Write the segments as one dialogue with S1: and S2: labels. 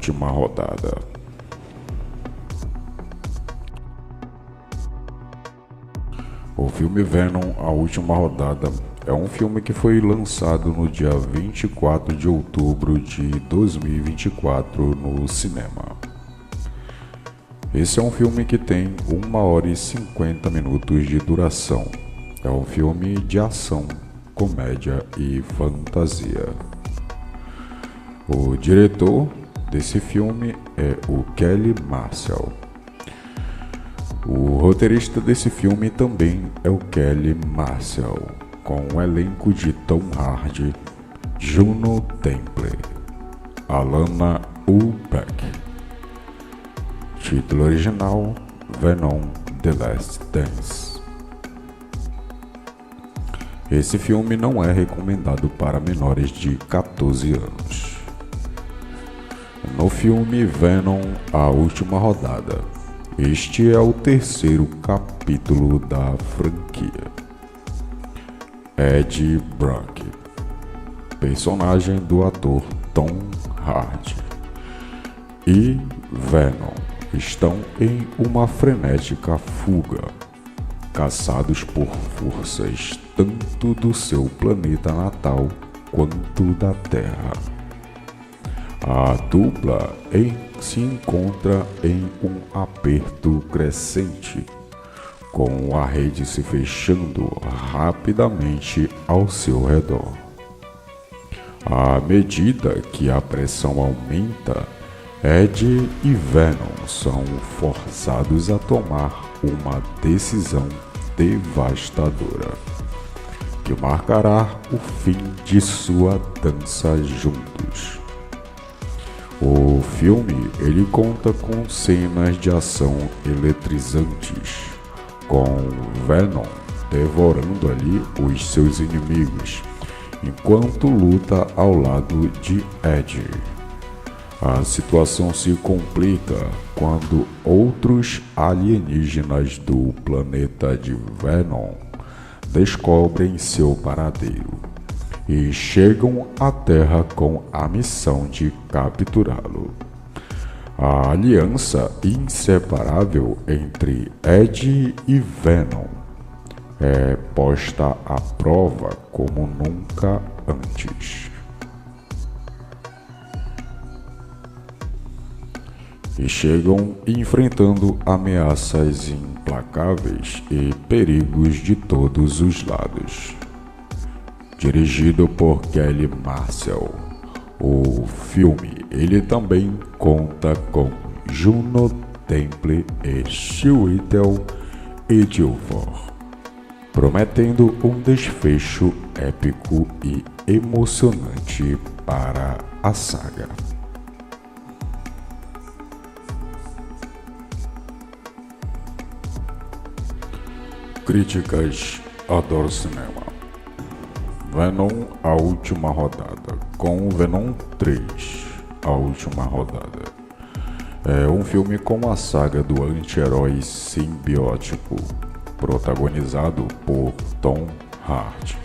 S1: última rodada. O filme Venom, A Última Rodada, é um filme que foi lançado no dia 24 de outubro de 2024 no cinema. Esse é um filme que tem 1 hora e 50 minutos de duração. É um filme de ação, comédia e fantasia. O diretor desse filme é o Kelly Marshall. O roteirista desse filme também é o Kelly Marshall, com um elenco de Tom Hardy, Juno Temple, Alana Ulbeck. Título original: Venom: The Last Dance. Esse filme não é recomendado para menores de 14 anos. No filme Venom: A Última Rodada, este é o terceiro capítulo da franquia. Ed Brock, personagem do ator Tom Hardy, e Venom estão em uma frenética fuga, caçados por forças tanto do seu planeta natal quanto da Terra. A dupla se encontra em um aperto crescente, com a rede se fechando rapidamente ao seu redor. À medida que a pressão aumenta, Ed e Venom são forçados a tomar uma decisão devastadora, que marcará o fim de sua dança juntos. O filme ele conta com cenas de ação eletrizantes, com Venom devorando ali os seus inimigos, enquanto luta ao lado de Ed. A situação se complica quando outros alienígenas do planeta de Venom descobrem seu paradeiro e chegam à Terra com a missão de capturá-lo. A aliança inseparável entre Ed e Venom é posta à prova como nunca antes. E chegam enfrentando ameaças implacáveis e perigos de todos os lados. Dirigido por Kelly Marshall, o filme ele também conta com Juno Temple e Chiwetel Ejiofor, prometendo um desfecho épico e emocionante para a saga. Críticas: adoro cinema. Venom: A Última Rodada, com Venom 3, A Última Rodada. É um filme com a saga do anti-herói simbiótico, protagonizado por Tom Hardy.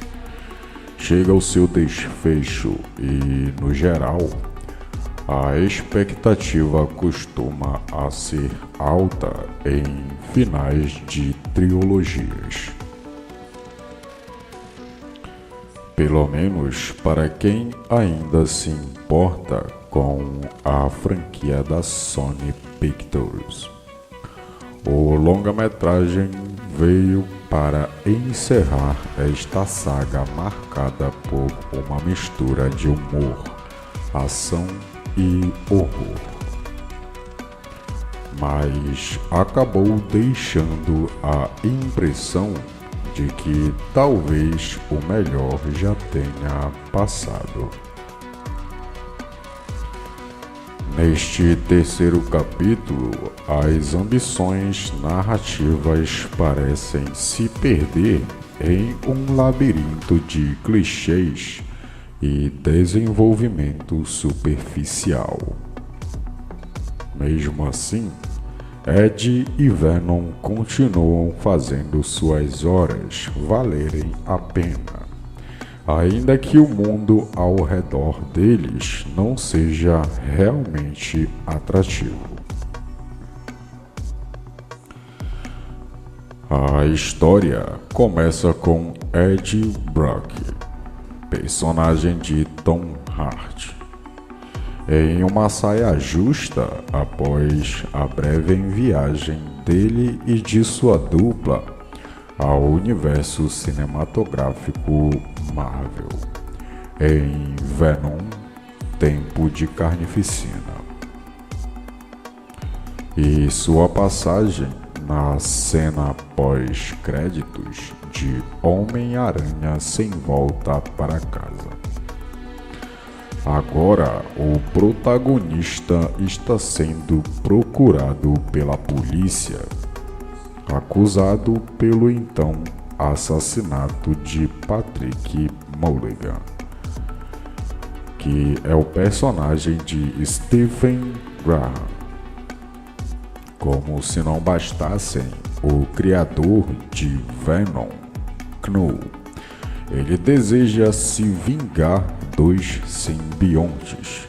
S1: Chega ao seu desfecho e, no geral, a expectativa costuma a ser alta em finais de trilogias. Pelo menos para quem ainda se importa com a franquia da Sony Pictures. O longa-metragem veio para encerrar esta saga marcada por uma mistura de humor, ação e horror, mas acabou deixando a impressão de que talvez o melhor já tenha passado. Neste terceiro capítulo, as ambições narrativas parecem se perder em um labirinto de clichês e desenvolvimento superficial. Mesmo assim, Ed e Venom continuam fazendo suas horas valerem a pena, ainda que o mundo ao redor deles não seja realmente atrativo. A história começa com Ed Brock, personagem de Tom Hardy, em uma saia justa após a breve viagem dele e de sua dupla ao universo cinematográfico Marvel, em Venom, Tempo de Carnificina. E sua passagem na cena pós-créditos de Homem-Aranha Sem Volta para Casa. Agora, o protagonista está sendo procurado pela polícia, acusado pelo então assassinato de Patrick Mulligan, que é o personagem de Stephen Graham. Como se não bastassem, o criador de Venom, Knull, ele deseja se vingar dos simbiontes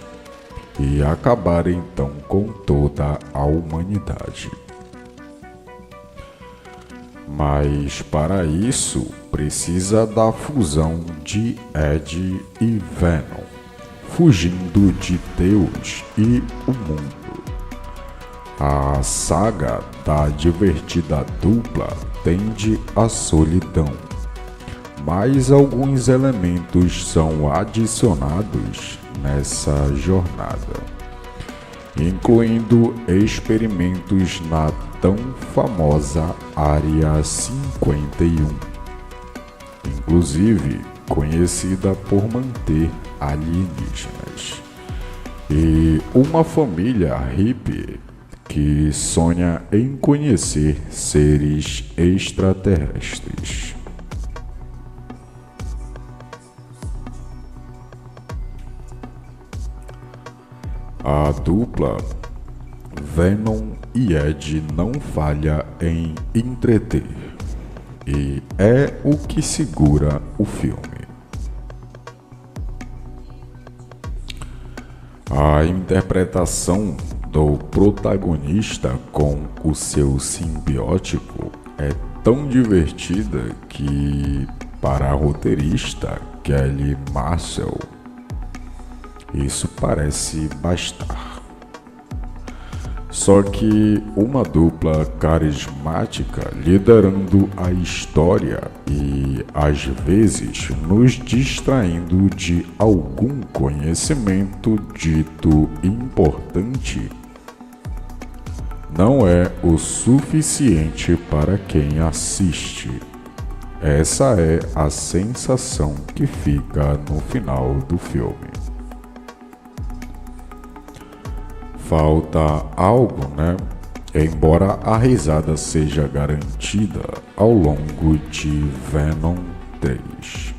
S1: e acabar então com toda a humanidade. Mas para isso precisa da fusão de Ed e Venom, fugindo de Deus e o mundo. A saga da divertida dupla tende à solidão, mas alguns elementos são adicionados nessa jornada, incluindo experimentos na tão famosa Área 51, inclusive conhecida por manter alienígenas, e uma família hippie que sonha em conhecer seres extraterrestres. A dupla Venom e Ed não falha em entreter, e é o que segura o filme. A interpretação do protagonista com o seu simbiótico é tão divertida que, para a roteirista Kelly Marcel, isso parece bastar. Só que uma dupla carismática liderando a história e, às vezes, nos distraindo de algum conhecimento dito importante, não é o suficiente para quem assiste. Essa é a sensação que fica no final do filme. Falta algo, né? Embora a risada seja garantida ao longo de Venom 3.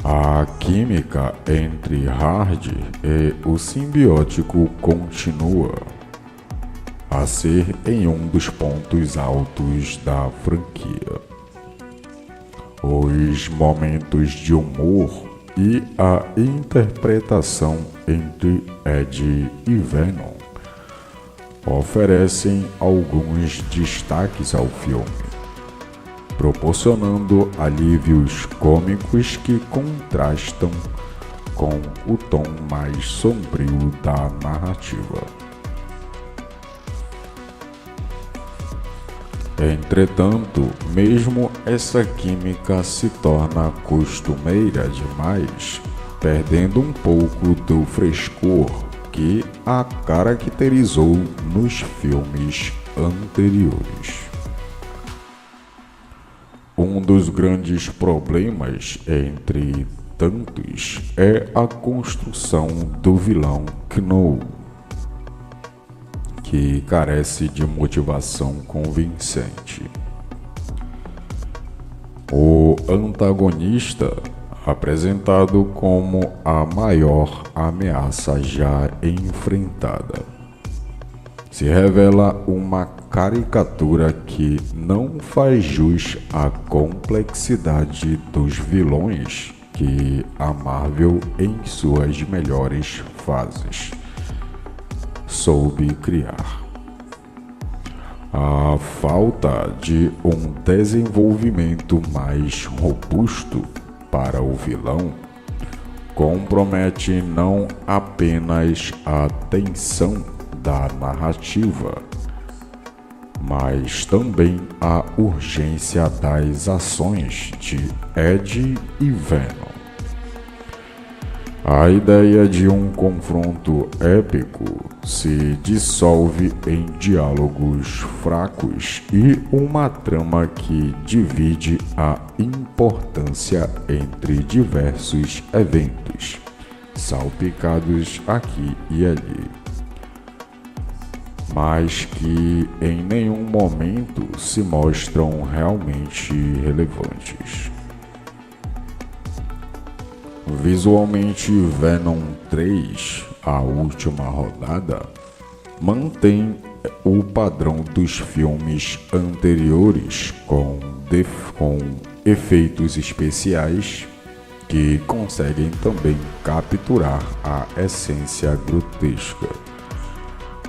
S1: A química entre Hardy e o simbiótico continua a ser em um dos pontos altos da franquia. Os momentos de humor e a interpretação entre Ed e Venom oferecem alguns destaques ao filme, proporcionando alívios cômicos que contrastam com o tom mais sombrio da narrativa. Entretanto, mesmo essa química se torna costumeira demais, perdendo um pouco do frescor que a caracterizou nos filmes anteriores. Um dos grandes problemas, entre tantos, é a construção do vilão Knull, que carece de motivação convincente. O antagonista, apresentado como a maior ameaça já enfrentada, se revela uma caricatura que não faz jus à complexidade dos vilões que a Marvel, em suas melhores fases, soube criar. A falta de um desenvolvimento mais robusto para o vilão compromete não apenas a tensão da narrativa, mas também a urgência das ações de Ed e Venom. A ideia de um confronto épico se dissolve em diálogos fracos e uma trama que divide a importância entre diversos eventos, salpicados aqui e ali, mas que em nenhum momento se mostram realmente relevantes. Visualmente, Venom 3, a última rodada, mantém o padrão dos filmes anteriores com efeitos especiais que conseguem também capturar a essência grotesca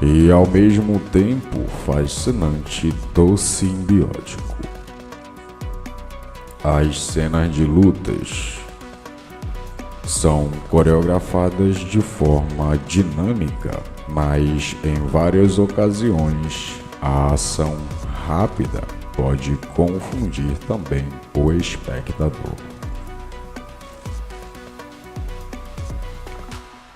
S1: e ao mesmo tempo fascinante do simbiótico. As cenas de lutas são coreografadas de forma dinâmica, mas em várias ocasiões a ação rápida pode confundir também o espectador.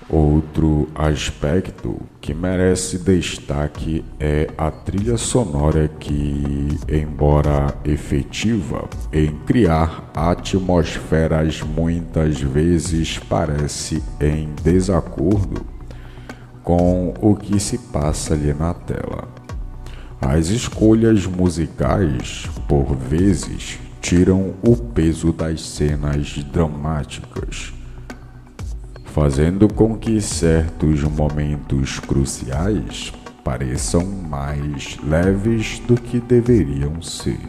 S1: Outro aspecto que merece destaque é a trilha sonora que, embora efetiva em criar atmosferas, muitas vezes parece em desacordo com o que se passa ali na tela. As escolhas musicais, por vezes, tiram o peso das cenas dramáticas, fazendo com que certos momentos cruciais pareçam mais leves do que deveriam ser.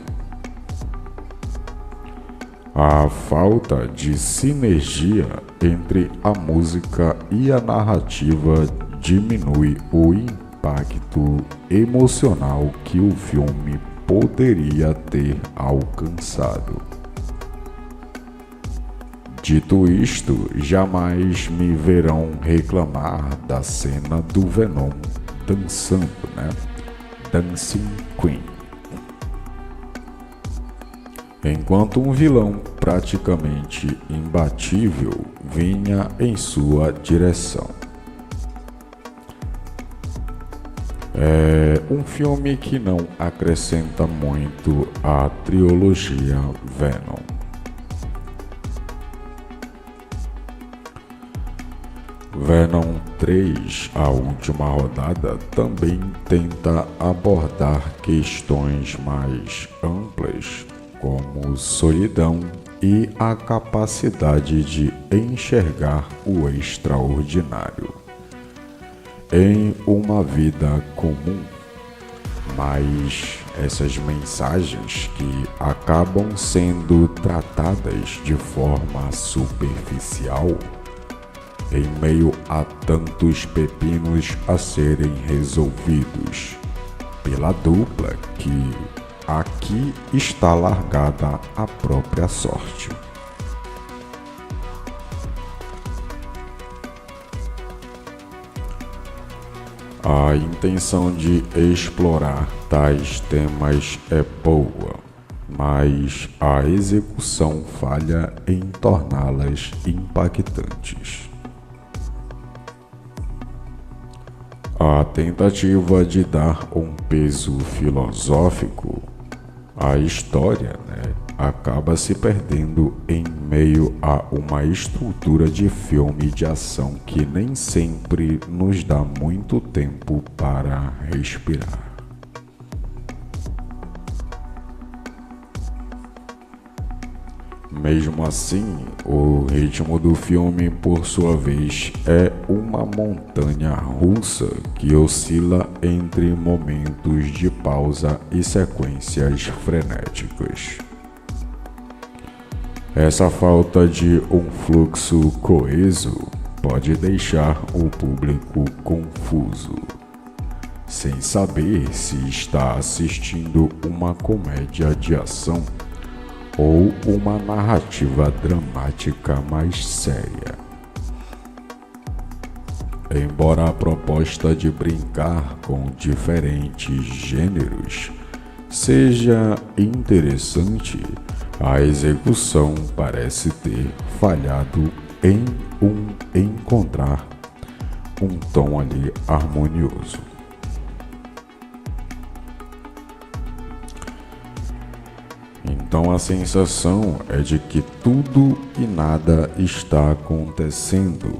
S1: A falta de sinergia entre a música e a narrativa diminui o impacto emocional que o filme poderia ter alcançado. Dito isto, jamais me verão reclamar da cena do Venom dançando, Dancing Queen. Enquanto um vilão praticamente imbatível vinha em sua direção. É um filme que não acrescenta muito à trilogia Venom. Venom 3, a última rodada, também tenta abordar questões mais amplas, como solidão e a capacidade de enxergar o extraordinário em uma vida comum. Mas essas mensagens que acabam sendo tratadas de forma superficial em meio a tantos pepinos a serem resolvidos pela dupla que aqui está largada à própria sorte. A intenção de explorar tais temas é boa, mas a execução falha em torná-las impactantes. A tentativa de dar um peso filosófico à história, acaba se perdendo em meio a uma estrutura de filme de ação que nem sempre nos dá muito tempo para respirar. Mesmo assim, o ritmo do filme, por sua vez, é uma montanha russa que oscila entre momentos de pausa e sequências frenéticas. Essa falta de um fluxo coeso pode deixar o público confuso, sem saber se está assistindo uma comédia de ação ou uma narrativa dramática mais séria. Embora a proposta de brincar com diferentes gêneros seja interessante, a execução parece ter falhado em encontrar um tom ali harmonioso. Então a sensação é de que tudo e nada está acontecendo,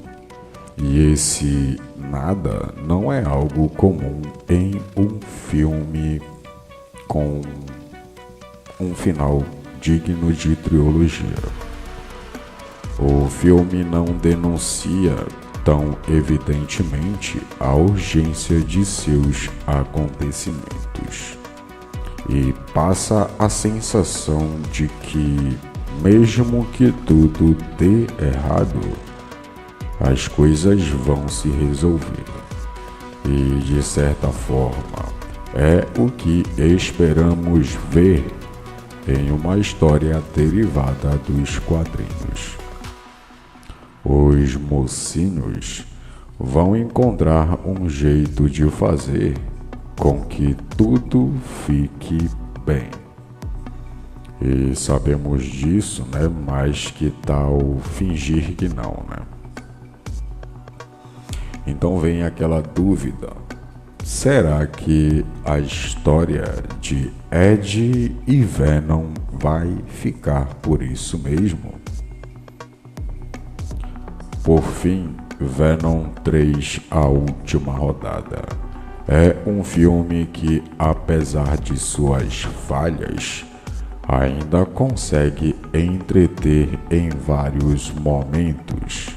S1: e esse nada não é algo comum em um filme com um final digno de trilogia. O filme não denuncia tão evidentemente a urgência de seus acontecimentos e passa a sensação de que, mesmo que tudo dê errado, as coisas vão se resolver. E, de certa forma, é o que esperamos ver em uma história derivada dos quadrinhos. Os mocinhos vão encontrar um jeito de fazer com que tudo fique bem. E sabemos disso, né? Mas que tal fingir que não, né? Então vem aquela dúvida: será que a história de Ed e Venom vai ficar por isso mesmo? Por fim, Venom 3, A Última Rodada, é um filme que, apesar de suas falhas, ainda consegue entreter em vários momentos.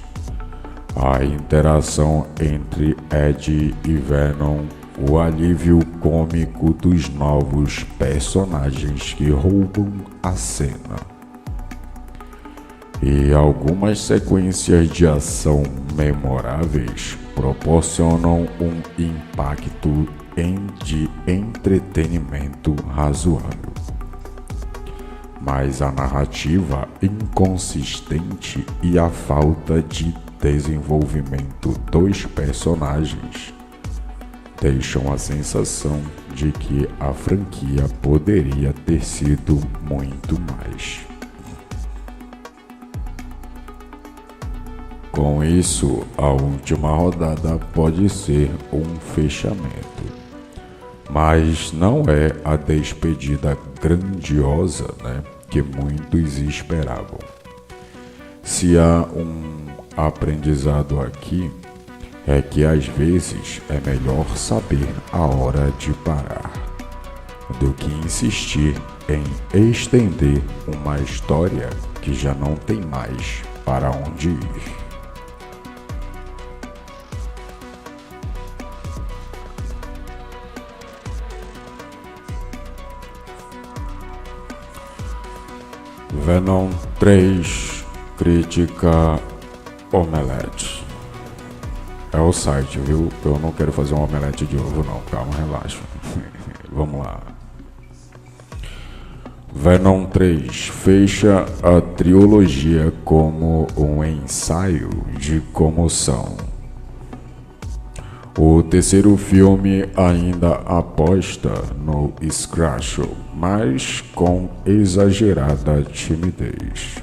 S1: A interação entre Ed e Venom, o alívio cômico dos novos personagens que roubam a cena e algumas sequências de ação memoráveis proporcionam um impacto de entretenimento razoável. Mas a narrativa inconsistente e a falta de desenvolvimento dos personagens deixam a sensação de que a franquia poderia ter sido muito mais. Com isso, a última rodada pode ser um fechamento, mas não é a despedida grandiosa, né, que muitos esperavam. Se há um aprendizado aqui, é que às vezes é melhor saber a hora de parar do que insistir em estender uma história que já não tem mais para onde ir. Venom 3, crítica Omelete. É o site, viu? Eu não quero fazer um omelete de ovo não, calma, relaxa. Vamos lá. Venom 3 fecha a trilogia como um ensaio de comoção. O terceiro filme ainda aposta no escracho, mas com exagerada timidez.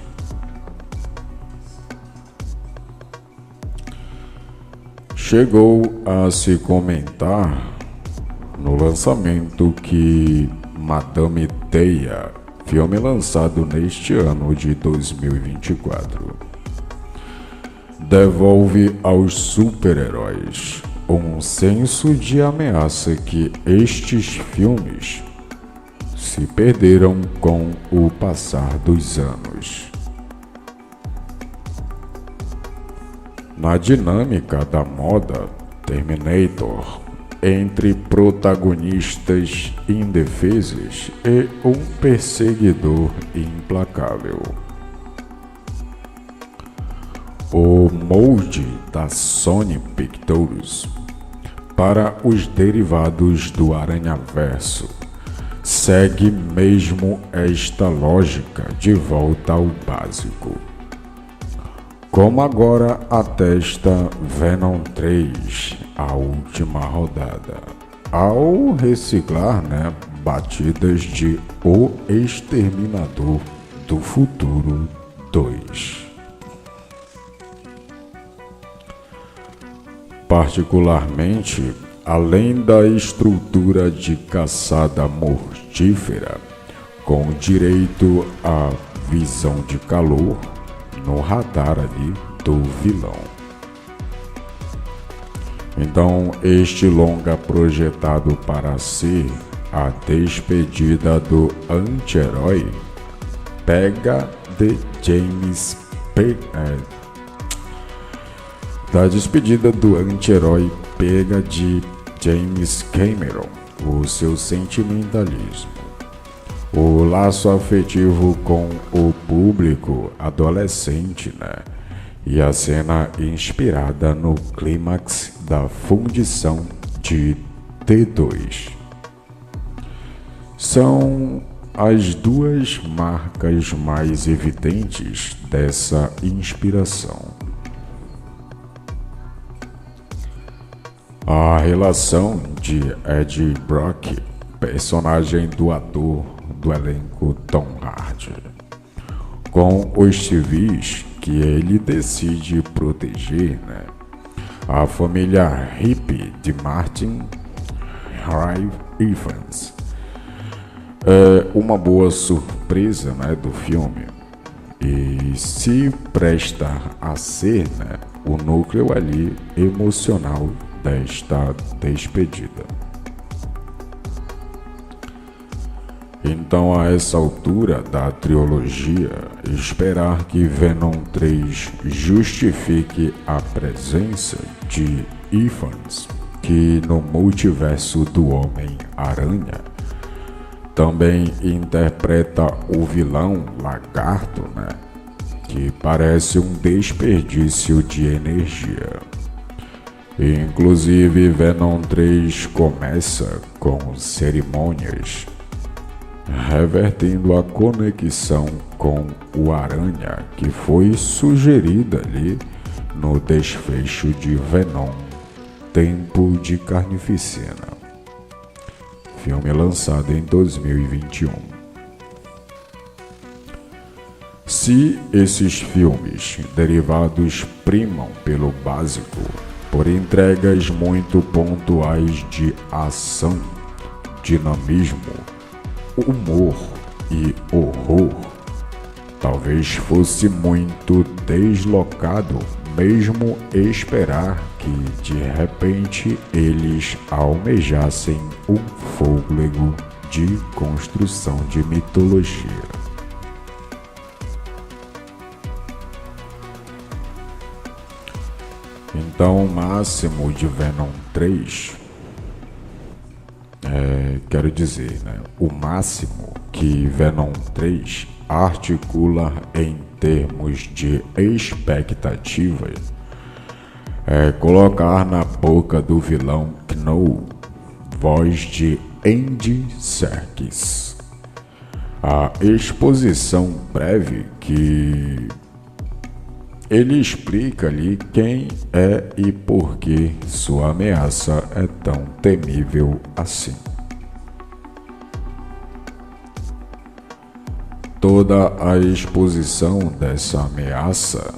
S1: Chegou a se comentar no lançamento que Madame Teia, filme lançado neste ano de 2024, devolve aos super-heróis um senso de ameaça que estes filmes se perderam com o passar dos anos. Na dinâmica da moda Terminator entre protagonistas indefesos e um perseguidor implacável. O molde da Sony Pictures para os derivados do Aranhaverso segue mesmo esta lógica de volta ao básico. Como agora atesta Venom 3, a última rodada, ao reciclar batidas de O Exterminador do Futuro 2. Particularmente, além da estrutura de caçada mortífera, com direito à visão de calor no radar ali do vilão. Então, este longa projetado para ser a despedida do anti-herói pega de James da despedida do anti-herói pega de James Cameron o seu sentimentalismo, o laço afetivo com o público adolescente, e a cena inspirada no clímax da fundição de T2. São as duas marcas mais evidentes dessa inspiração. A relação de Ed Brock, personagem do ator do elenco Tom Hardy, com os civis que ele decide proteger, a família hippie de Martin Ray Evans, é uma boa surpresa do filme e se presta a ser o núcleo ali emocional desta despedida. Então, a essa altura da trilogia, esperar que Venom 3 justifique a presença de Evans, que no multiverso do Homem-Aranha também interpreta o vilão Lagarto, que parece um desperdício de energia. Inclusive, Venom 3 começa com cerimônias revertendo a conexão com o Aranha que foi sugerida ali no desfecho de Venom Tempo de Carnificina, filme lançado em 2021. Se esses filmes derivados primam pelo básico, por entregas muito pontuais de ação, dinamismo, humor e horror, talvez fosse muito deslocado mesmo esperar que de repente eles almejassem um fôlego de construção de mitologia. Então, o máximo de Venom 3, quero dizer, o máximo que Venom 3 articula em termos de expectativa é colocar na boca do vilão Kno voz de Andy Serkis. A exposição breve que ele explica ali quem é e por que sua ameaça é tão temível assim. Toda a exposição dessa ameaça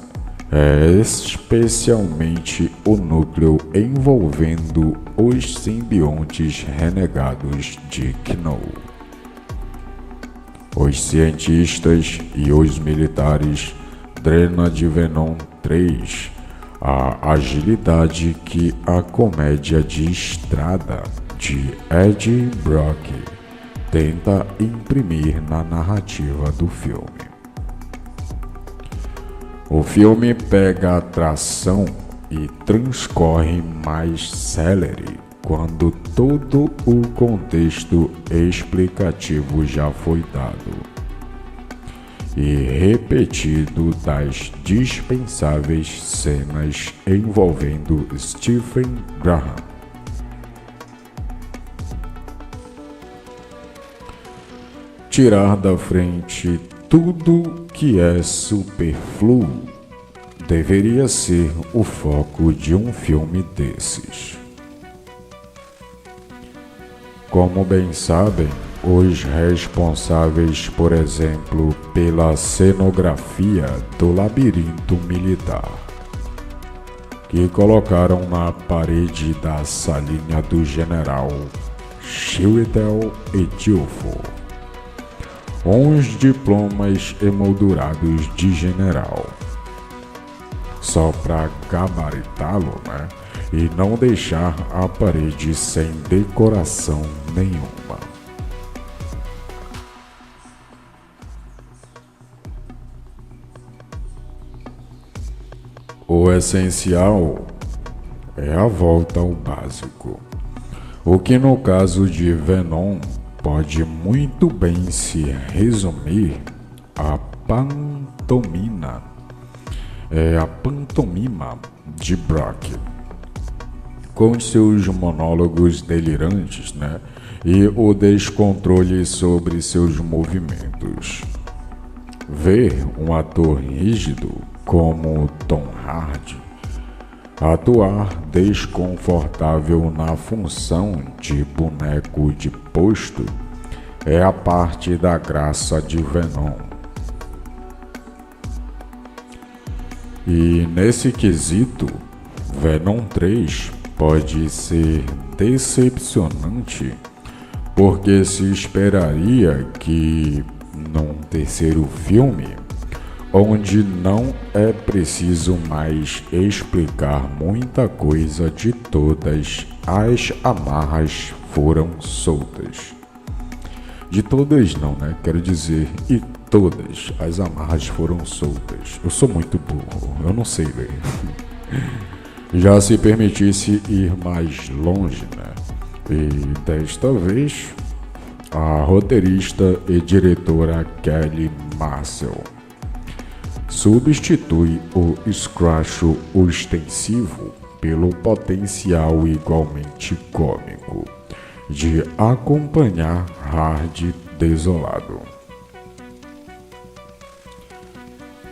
S1: é especialmente o núcleo envolvendo os simbiontes renegados de Kno. Os cientistas e os militares drena de Venom 3 a agilidade que a comédia de estrada de Ed Brock tenta imprimir na narrativa do filme. O filme pega a tração e transcorre mais célere quando todo o contexto explicativo já foi dado e repetido das dispensáveis cenas envolvendo Stephen Graham. Tirar da frente tudo que é superfluo deveria ser o foco de um filme desses. Como bem sabem, os responsáveis, por exemplo, pela cenografia do Labirinto Militar, que colocaram na parede da salinha do general Chiwetel Ejiofor uns diplomas emoldurados de general, só para gabaritá-lo, né? E não deixar a parede sem decoração nenhuma. O essencial é a volta ao básico, o que no caso de Venom pode muito bem se resumir a pantomima de Brock, com seus monólogos delirantes, né? E o descontrole sobre seus movimentos. Ver um ator rígido como Tom Hardy atuar desconfortável na função de boneco de posto é a parte da graça de Venom. E nesse quesito, Venom 3 pode ser decepcionante, porque se esperaria que num terceiro filme, onde não é preciso mais explicar muita coisa, de todas as amarras foram soltas. De todas não, né? Quero dizer, e todas as amarras foram soltas. Eu sou muito burro, eu não sei ler. Já se permitisse ir mais longe, né? E desta vez, a roteirista e diretora Kelly Marcel substitui o escracho ostensivo pelo potencial igualmente cômico de acompanhar Hardy desolado,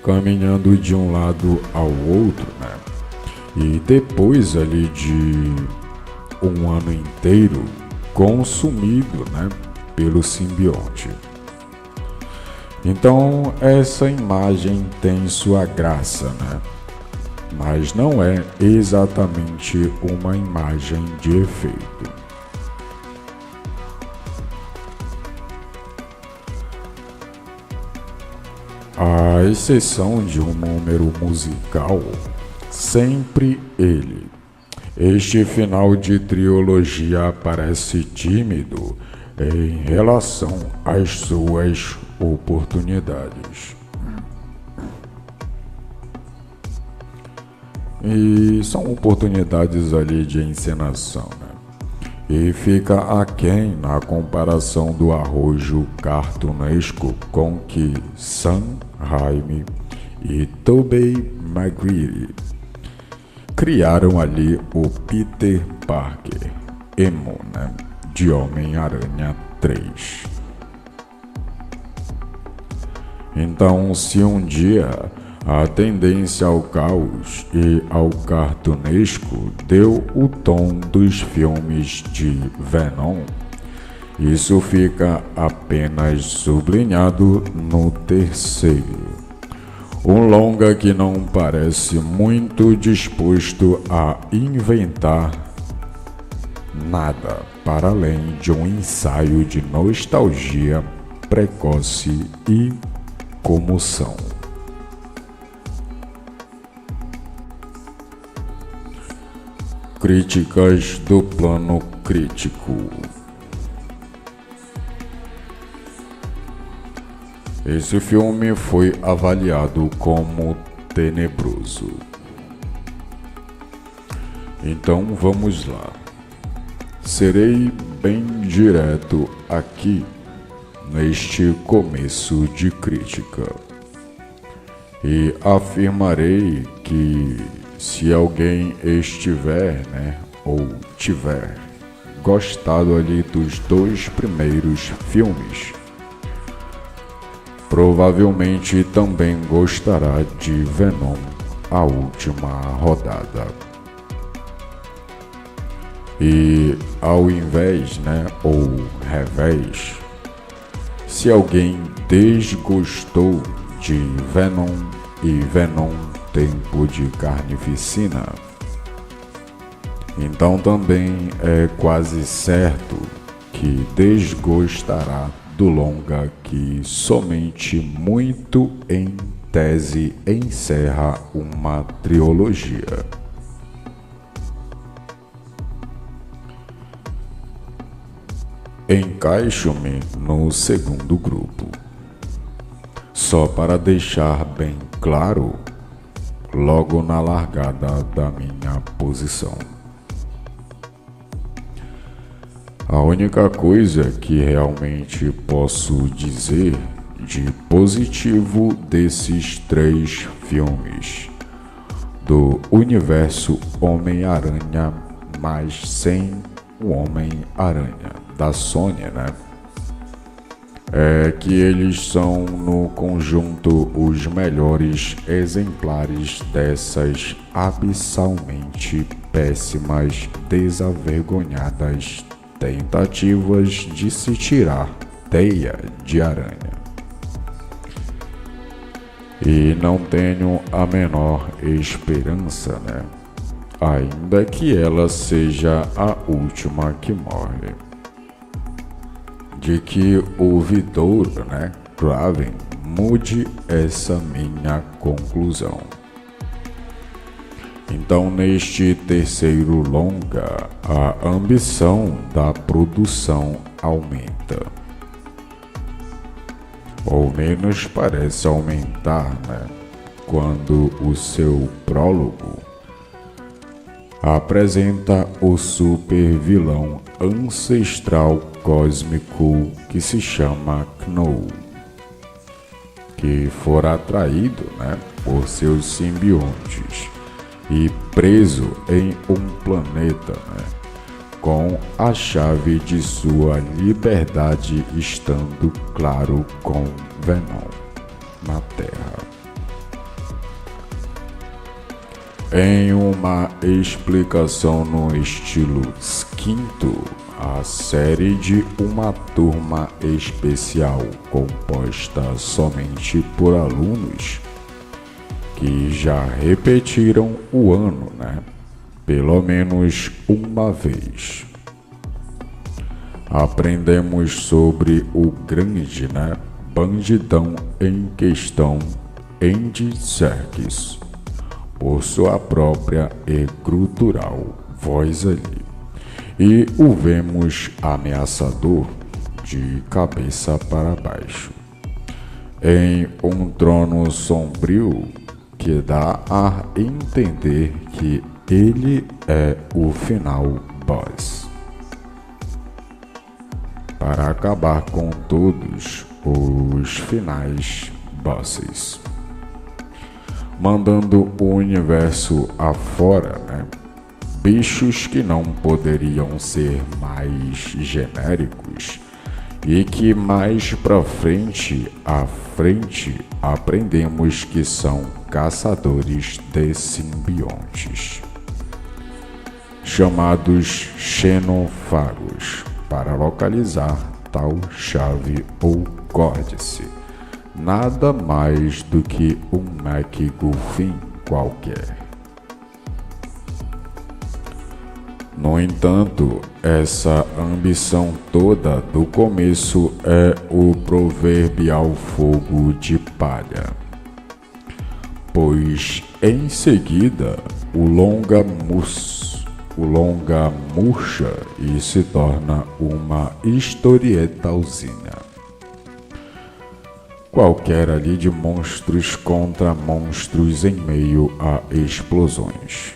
S1: caminhando de um lado ao outro, né? E depois ali de um ano inteiro consumido, né, pelo simbionte. Então essa imagem tem sua graça, né? Mas não é exatamente uma imagem de efeito. À exceção de um número musical, sempre ele. Este final de trilogia parece tímido em relação às suas oportunidades. E são oportunidades ali de encenação, né? E fica aquém na comparação do arrojo cartunesco com que Sam Raimi e Tobey Maguire criaram ali o Peter Parker emo, né, de Homem-Aranha 3. Então, se um dia a tendência ao caos e ao cartunesco deu o tom dos filmes de Venom, isso fica apenas sublinhado no terceiro. Um longa que não parece muito disposto a inventar nada para além de um ensaio de nostalgia precoce e comoção. Críticas do plano crítico. Esse filme foi avaliado como tenebroso. Então vamos lá. Serei bem direto aqui neste começo de crítica e afirmarei que se alguém estiver, ou tiver gostado ali dos 2 primeiros filmes, provavelmente também gostará de Venom, a última rodada. E ao invés, ou revés, se alguém desgostou de Venom e Venom Tempo de Carnificina, então também é quase certo que desgostará do longa que somente muito em tese encerra uma trilogia. Encaixo-me no segundo grupo. Só para deixar bem claro, logo na largada da minha posição. A única coisa que realmente posso dizer de positivo desses 3 filmes do universo Homem-Aranha, mas sem o Homem-Aranha da Sony, é que eles são no conjunto os melhores exemplares dessas abissalmente péssimas, desavergonhadas tentativas de se tirar teia de aranha. E não tenho a menor esperança, ainda que ela seja a última que morre, de que o Vidor, Craven, mude essa minha conclusão. Então, neste terceiro longa, a ambição da produção aumenta. Ou menos parece aumentar, quando o seu prólogo apresenta o super vilão ancestral cósmico que se chama Knull, que fora atraído, por seus simbiontes e preso em um planeta, com a chave de sua liberdade estando claro com Venom na Terra. Em uma explicação no estilo Quinto, a série de uma turma especial composta somente por alunos que já repetiram o ano, pelo menos uma vez. Aprendemos sobre o grande, bandidão em questão, Andy Serkis, por sua própria e grutural voz ali, e o vemos ameaçador de cabeça para baixo, em um trono sombrio que dá a entender que ele é o final boss, para acabar com todos os finais bosses, mandando o universo afora, bichos que não poderiam ser mais genéricos e que mais pra frente aprendemos que são caçadores de simbiontes, chamados xenofagos, para localizar tal chave ou códice. Nada mais do que um MacGuffin qualquer. No entanto, essa ambição toda do começo é o proverbial fogo de palha, pois em seguida o longa murcha e se torna uma historietazinha qualquer ali de monstros contra monstros em meio a explosões.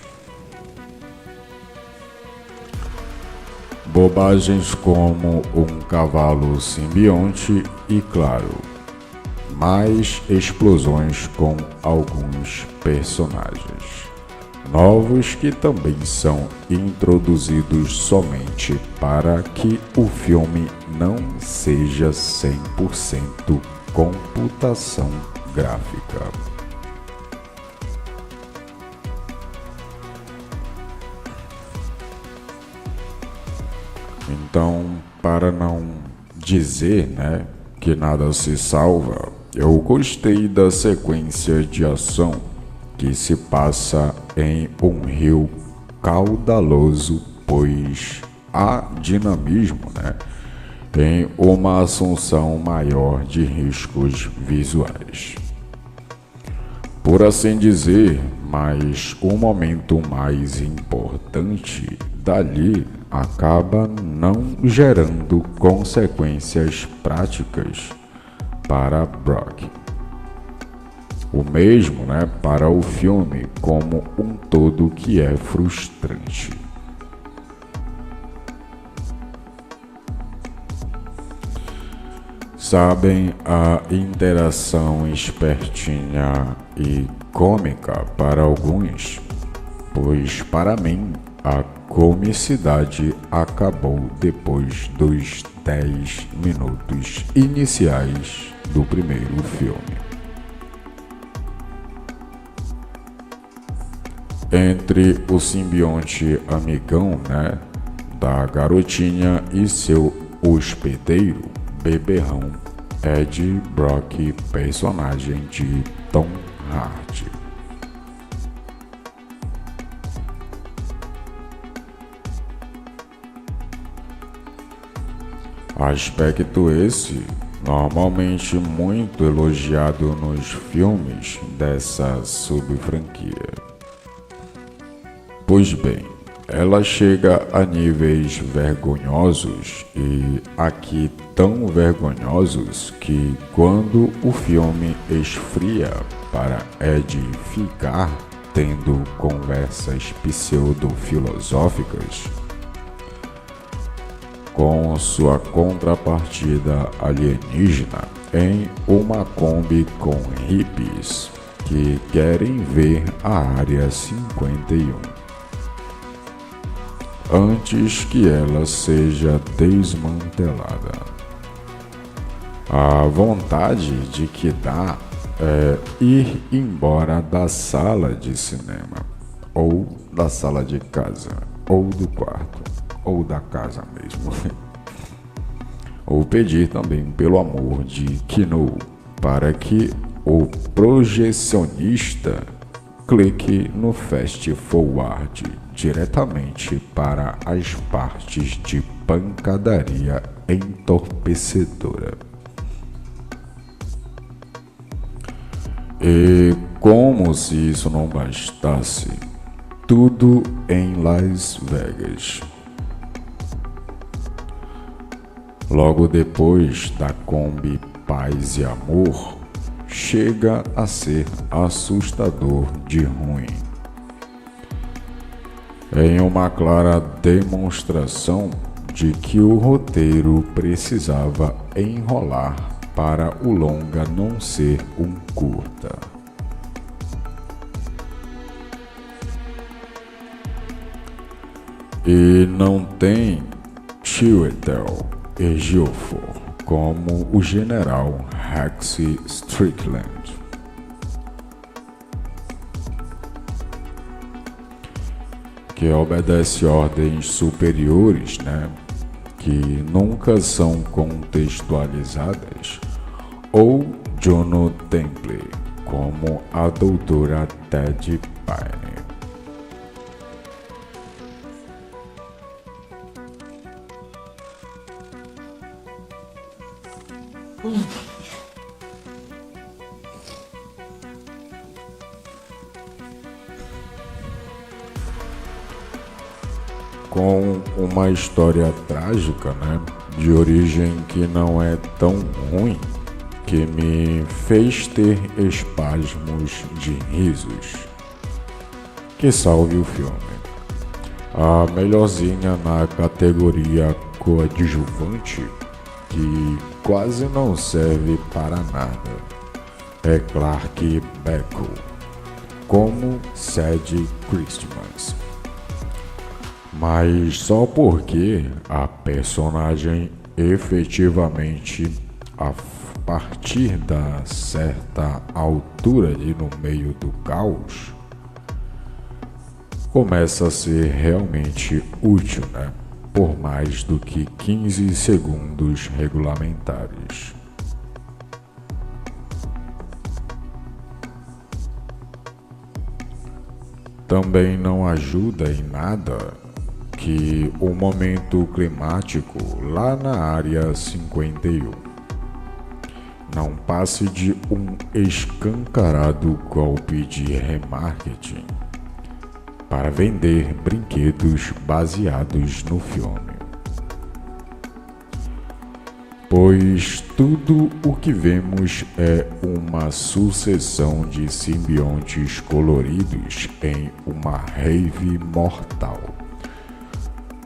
S1: Bobagens como um cavalo simbionte e, claro, mais explosões com alguns personagens novos que também são introduzidos somente para que o filme não seja 100% computação gráfica. Então, para não dizer, que nada se salva, eu gostei da sequência de ação que se passa em um rio caudaloso, pois há dinamismo, em uma assunção maior de riscos visuais. Por assim dizer, mas o momento mais importante dali acaba não gerando consequências práticas para Brock. O mesmo, para o filme como um todo, que é frustrante. Sabem, a interação espertinha e cômica para alguns, pois para mim a comicidade acabou depois dos 10 minutos iniciais do primeiro filme. Entre o simbionte amigão, da garotinha e seu hospedeiro beberrão Ed Brock, personagem de Tom Hardy. Aspecto esse normalmente muito elogiado nos filmes dessa sub-franquia. Pois bem, ela chega a níveis vergonhosos, e aqui tão vergonhosos que quando o filme esfria para Ed ficar tendo conversas pseudo-filosóficas com sua contrapartida alienígena em uma Kombi com hippies que querem ver a Área 51. Antes que ela seja desmantelada. A vontade de que dá é ir embora da sala de cinema, ou da sala de casa, ou do quarto, ou da casa mesmo. Ou pedir também, pelo amor de Kino, para que o projecionista clique no fast forward diretamente para as partes de pancadaria entorpecedora. E como se isso não bastasse, tudo em Las Vegas. Logo depois da Kombi Paz e Amor, chega a ser assustador de ruim. Em uma clara demonstração de que o roteiro precisava enrolar para o longa não ser um curta. E não tem Chiwetel Ejiofor como o general Rex Strickland. Que obedece ordens superiores, que nunca são contextualizadas, ou Juno Temple, como a doutora Ted Pine. Com uma história trágica, de origem que não é tão ruim, que me fez ter espasmos de risos. Que salve o filme. A melhorzinha na categoria coadjuvante, que quase não serve para nada, é Clark Beckel, como Sadie Christmas. Mas só porque a personagem efetivamente, a partir da certa altura ali no meio do caos, começa a ser realmente útil, né? Por mais do que 15 segundos regulamentares. Também não ajuda em nada que o momento climático lá na área 51 não passe de um escancarado golpe de remarketing para vender brinquedos baseados no filme. Pois tudo o que vemos é uma sucessão de simbiontes coloridos em uma rave mortal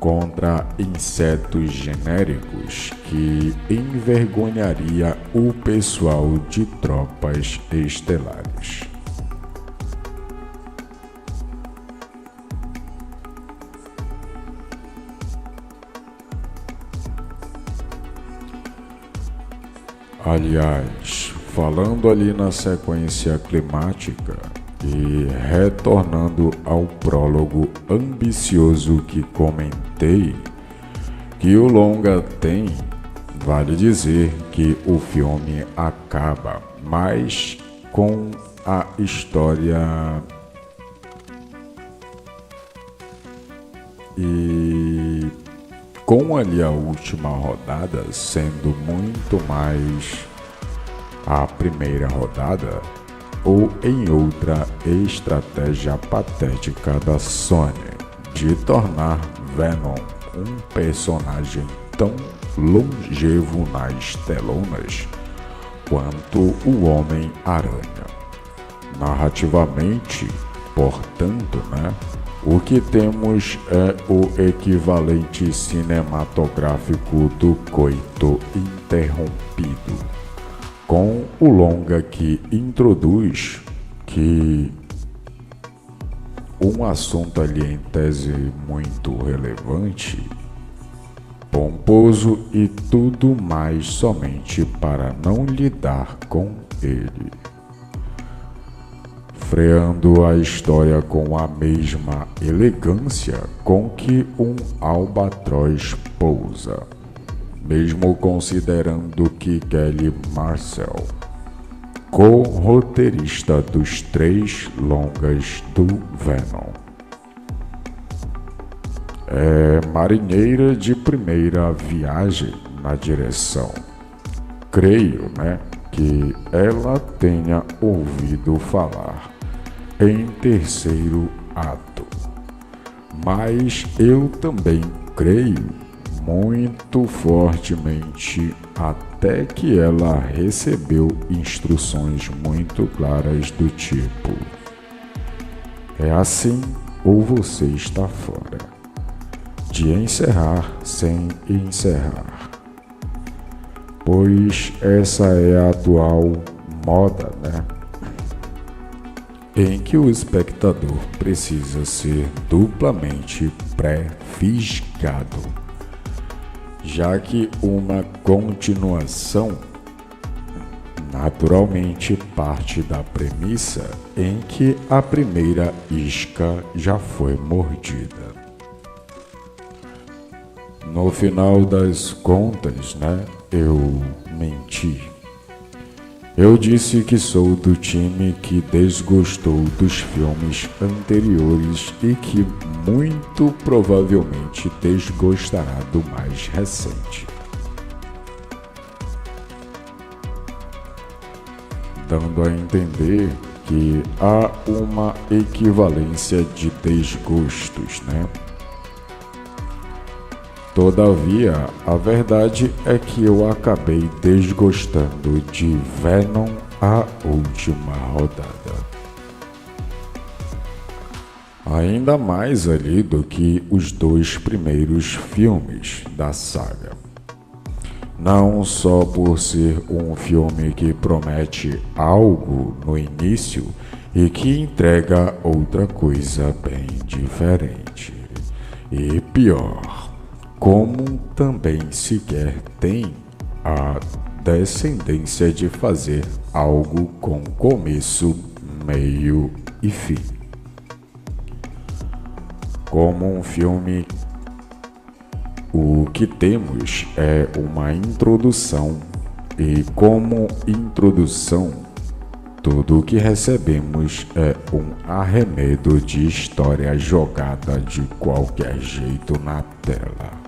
S1: contra insetos genéricos que envergonharia o pessoal de Tropas Estelares. Aliás, falando ali na sequência climática e retornando ao prólogo ambicioso que comentei, que o longa tem, vale dizer que o filme acaba, mas com a história e com ali a última rodada sendo muito mais a primeira rodada, ou em outra estratégia patética da Sony de tornar Venom um personagem tão longevo nas telonas quanto o Homem-Aranha. Narrativamente, portanto, o que temos é o equivalente cinematográfico do coito interrompido, com o longa que introduz que um assunto ali em tese muito relevante, pomposo e tudo mais somente para não lidar com ele, freando a história com a mesma elegância com que um albatroz pousa, mesmo considerando que Kelly Marcel, co-roteirista dos 3 longas do Venom, é marinheira de primeira viagem na direção. Creio, que ela tenha ouvido falar em terceiro ato, mas eu também creio muito fortemente até que ela recebeu instruções muito claras do tipo: é assim ou você está fora, de encerrar sem encerrar, pois essa é a atual moda, em que o espectador precisa ser duplamente pré-fisgado, já que uma continuação naturalmente parte da premissa em que a primeira isca já foi mordida. No final das contas, eu menti. Eu disse que sou do time que desgostou dos filmes anteriores e que muito provavelmente desgostará do mais recente, dando a entender que há uma equivalência de desgostos, Todavia, a verdade é que eu acabei desgostando de Venom a última rodada. ainda mais ali do que os dois primeiros filmes da saga. Não só por ser um filme que promete algo no início e que entrega outra coisa bem diferente. E pior, como também sequer tem a descendência de fazer algo com começo, meio e fim. Como um filme, o que temos é uma introdução, e como introdução, tudo o que recebemos é um arremedo de história jogada de qualquer jeito na tela,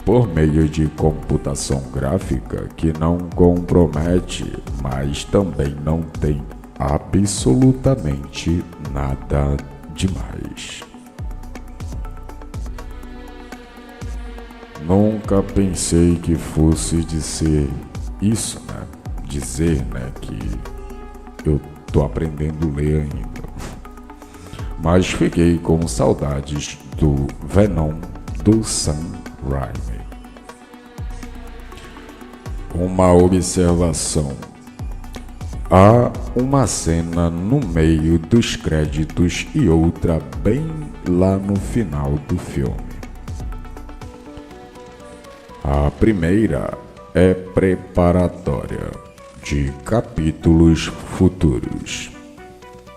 S1: por meio de computação gráfica que não compromete, mas também não tem absolutamente nada demais. Nunca pensei que fosse dizer isso, Dizer, que eu tô aprendendo a ler ainda. Mas fiquei com saudades do Venom do Sam Raimi. Uma observação. Há uma cena no meio dos créditos e outra bem lá no final do filme. A primeira é preparatória de capítulos futuros,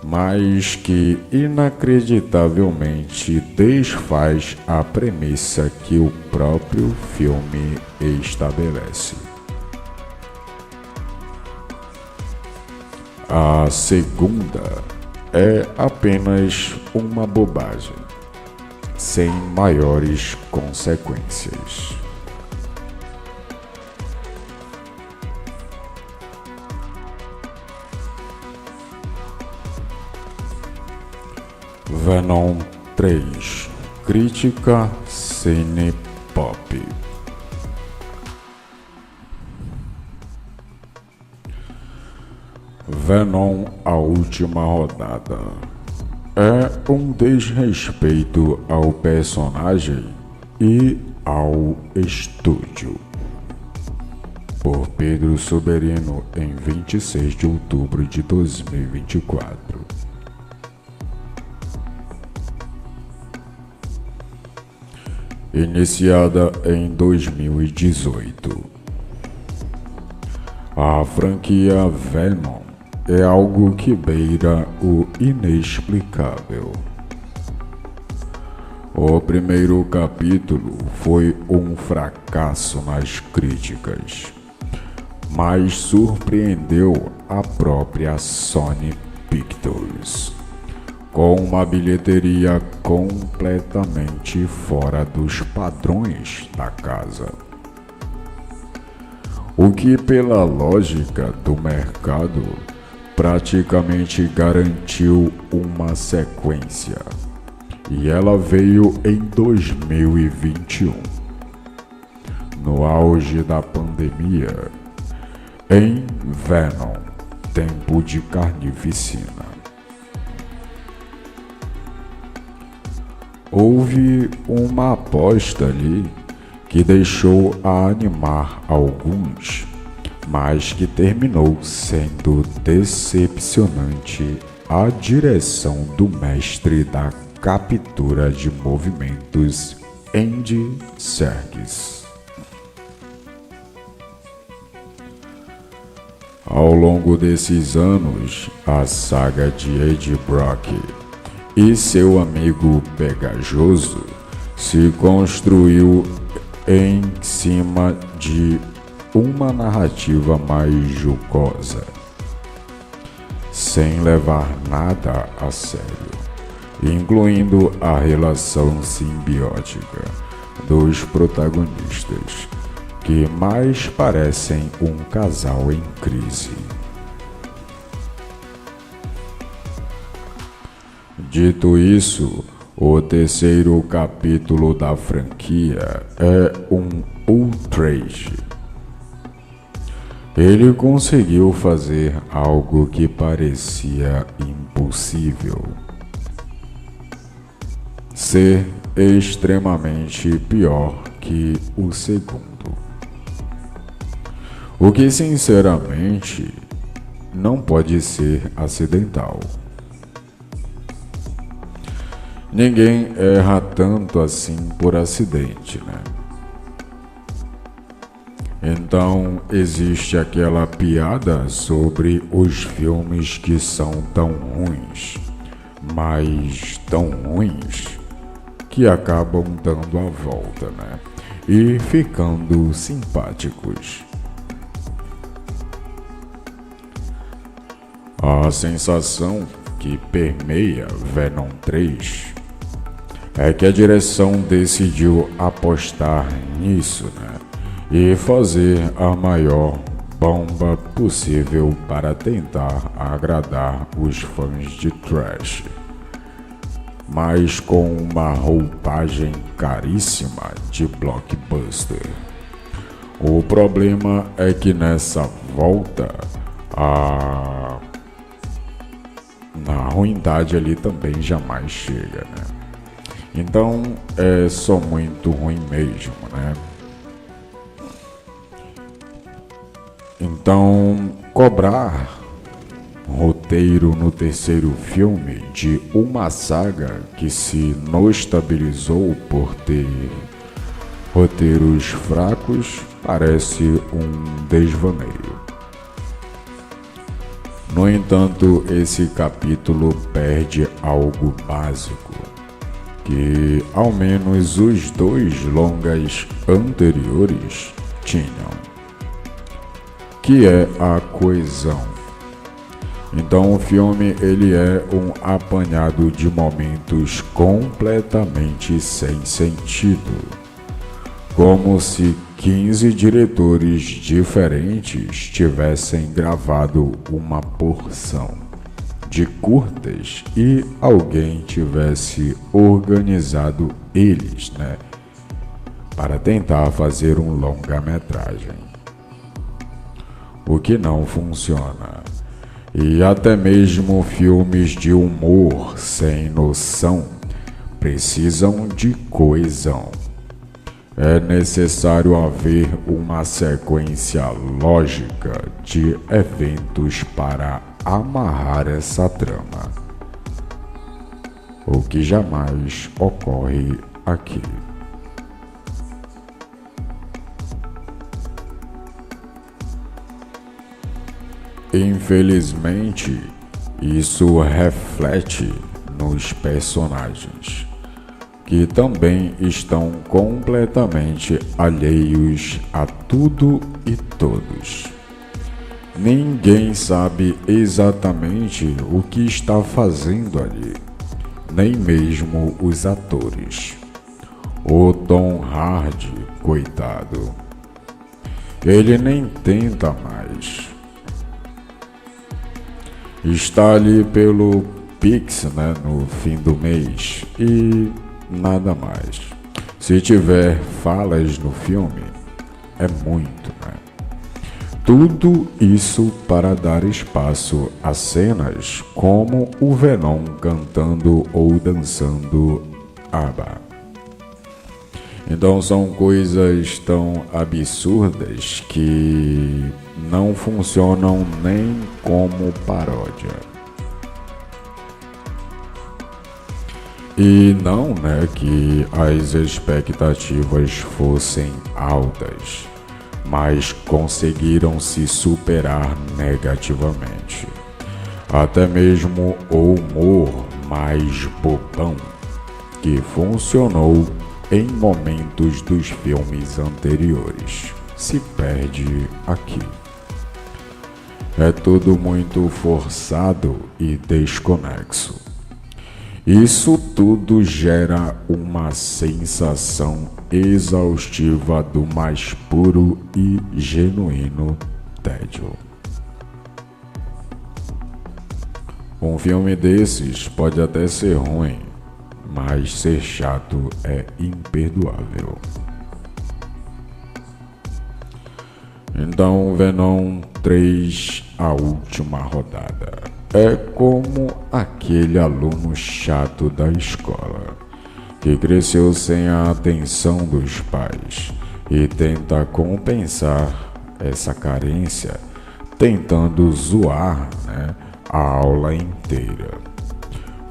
S1: mas que inacreditavelmente desfaz a premissa que o próprio filme estabelece. A segunda é apenas uma bobagem, sem maiores consequências. Venom 3. Crítica Cine Pop. Venom, a última rodada. É um desrespeito ao personagem e ao estúdio. Por Pedro Soberino, em 26 de outubro de 2024. Iniciada em 2018. A franquia Venom é algo que beira o inexplicável. O primeiro capítulo foi um fracasso nas críticas, mas surpreendeu a própria Sony Pictures, com uma bilheteria completamente fora dos padrões da casa. O que, pela lógica do mercado, praticamente garantiu uma sequência, e ela veio em 2021, no auge da pandemia, em Venom, Tempo de Carnificina. Houve uma aposta ali que deixou a animar alguns, mas que terminou sendo decepcionante a direção do mestre da captura de movimentos, Andy Serkis. Ao longo desses anos, a saga de Eddie Brock e seu amigo Pegajoso se construiu em cima de uma narrativa mais jocosa, sem levar nada a sério, incluindo a relação simbiótica dos protagonistas, que mais parecem um casal em crise. Dito isso, o terceiro capítulo da franquia é um ultraje. Ele conseguiu fazer algo que parecia impossível. ser extremamente pior que o segundo. O que sinceramente não pode ser acidental. Ninguém erra tanto assim por acidente, né? Então existe aquela piada sobre os filmes que são tão ruins, mas tão ruins, que acabam dando a volta, né? E ficando simpáticos. A sensação que permeia Venom 3 é que a direção decidiu apostar nisso, né? E fazer a maior bomba possível para tentar agradar os fãs de trash, mas com uma roupagem caríssima de blockbuster. O problema é que nessa volta a ruindade ali também jamais chega, né? Então é só muito ruim mesmo, né? Então cobrar roteiro no terceiro filme de uma saga que se notabilizou por ter roteiros fracos parece um desvaneio. No entanto, esse capítulo perde algo básico, que ao menos os dois longas anteriores tinham, que é a coesão. Então o filme ele é um apanhado de momentos completamente sem sentido, como se 15 diretores diferentes tivessem gravado uma porção de curtas e alguém tivesse organizado eles, né, para tentar fazer um longa-metragem. O que não funciona. E até mesmo filmes de humor sem noção precisam de coesão. É necessário haver uma sequência lógica de eventos para amarrar essa trama, o que jamais ocorre aqui. Infelizmente, isso reflete nos personagens, que também estão completamente alheios a tudo e todos. Ninguém sabe exatamente o que está fazendo ali, nem mesmo os atores. O Tom Hardy, coitado, ele nem tenta mais. Está ali pelo Pix, né, no fim do mês e nada mais. Se tiver falas no filme, é muito, né? Tudo isso para dar espaço a cenas como o Venom cantando ou dançando ABBA. Então são coisas tão absurdas que não funcionam nem como paródia. E não, né, que as expectativas fossem altas, mas conseguiram se superar negativamente. Até mesmo o humor mais bobão que funcionou em momentos dos filmes anteriores se perde aqui. É tudo muito forçado e desconexo. Isso tudo gera uma sensação exaustiva do mais puro e genuíno tédio. Um filme desses pode até ser ruim, mas ser chato é imperdoável. Então, Venom 3, a última rodada. É como aquele aluno chato da escola que cresceu sem a atenção dos pais e tenta compensar essa carência tentando zoar, a aula inteira,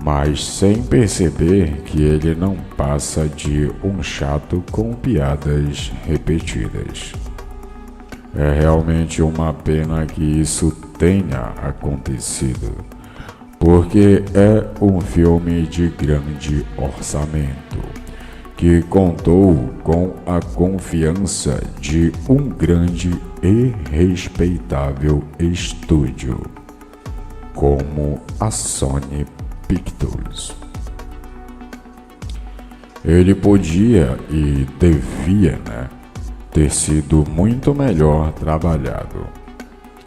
S1: mas sem perceber que ele não passa de um chato com piadas repetidas. É realmente uma pena que isso tenha acontecido, porque é um filme de grande orçamento, que contou com a confiança de um grande e respeitável estúdio, como a Sony Pictures. Ele podia e devia, ter sido muito melhor trabalhado,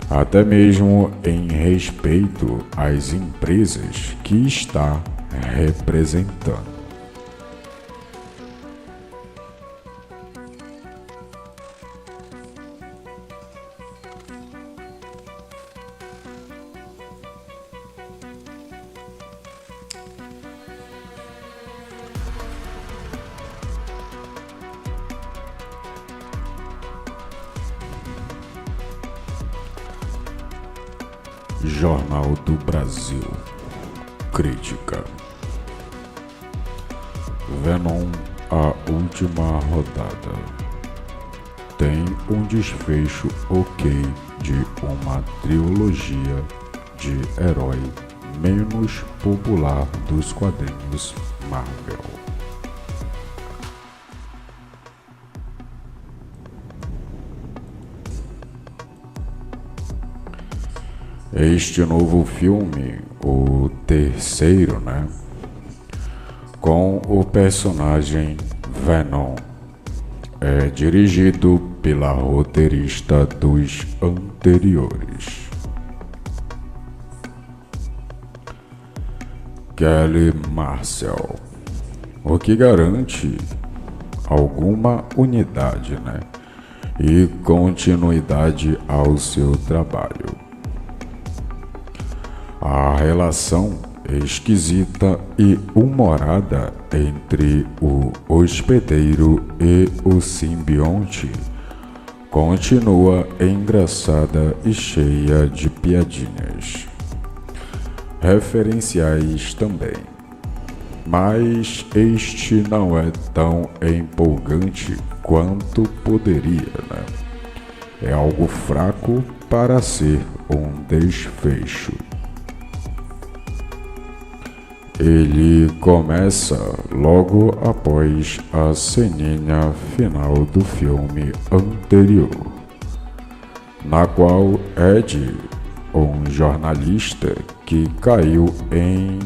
S1: até mesmo em respeito às empresas que está representando. Jornal do Brasil. Crítica. Venom, a última rodada. Tem um desfecho ok de uma trilogia de herói menos popular dos quadrinhos Marvel. Este novo filme, o terceiro, com o personagem Venom, é dirigido pela roteirista dos anteriores, Kelly Marcel, o que garante alguma unidade, e continuidade ao seu trabalho. A relação esquisita e humorada entre o hospedeiro e o simbionte continua engraçada e cheia de piadinhas referenciais também, mas este não é tão empolgante quanto poderia, É algo fraco para ser um desfecho. Ele começa logo após a ceninha final do filme anterior, na qual Ed, um jornalista que caiu em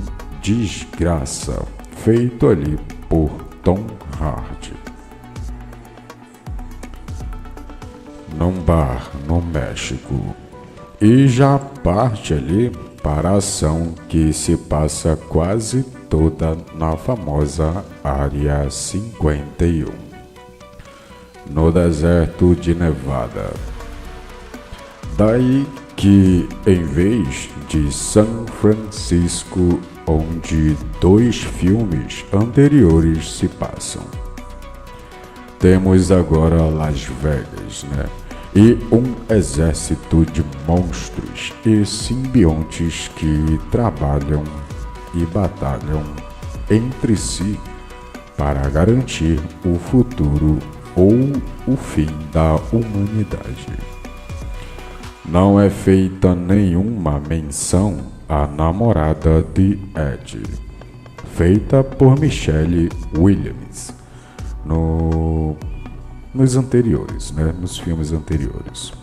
S1: desgraça, feito ali por Tom Hardy, num bar no México, e já parte ali para a ação que se passa quase toda na famosa Área 51, no deserto de Nevada. Daí que, em vez de São Francisco, onde 2 filmes anteriores se passam, temos agora Las Vegas, e um exército de monstros e simbiontes que trabalham e batalham entre si para garantir o futuro ou o fim da humanidade. Não é feita nenhuma menção à namorada de Ed, feita por Michelle Williams nos anteriores, nos filmes anteriores.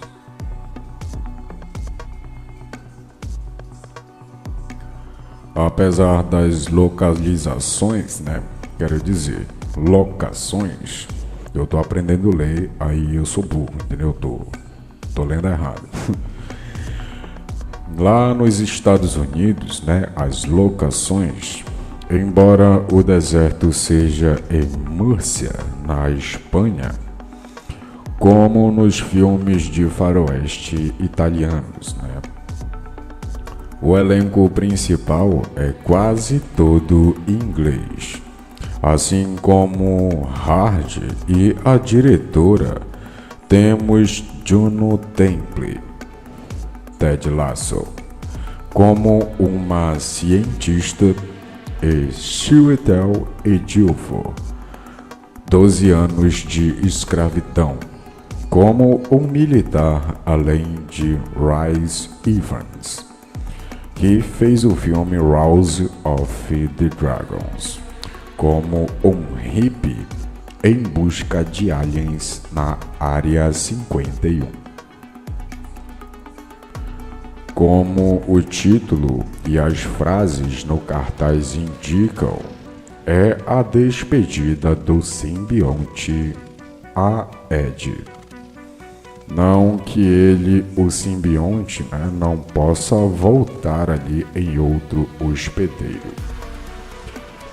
S1: Apesar das localizações, quero dizer, locações, eu tô aprendendo a ler, aí eu sou burro, entendeu? Tô lendo errado. Lá nos Estados Unidos, as locações, embora o deserto seja em Múrcia, na Espanha, como nos filmes de faroeste italianos, O elenco principal é quase todo inglês, Assim como Hard e a diretora, temos Juno Temple, Ted Lasso, como uma cientista, e Chiwetel Ejiofor, 12 anos de escravidão, como um militar, além de Rhys Ifans, que fez o filme House of the Dragons, como um hippie em busca de aliens na Área 51. Como o título e as frases no cartaz indicam, é a despedida do simbionte a Ed. Não que ele, o simbionte, não possa voltar ali em outro hospedeiro.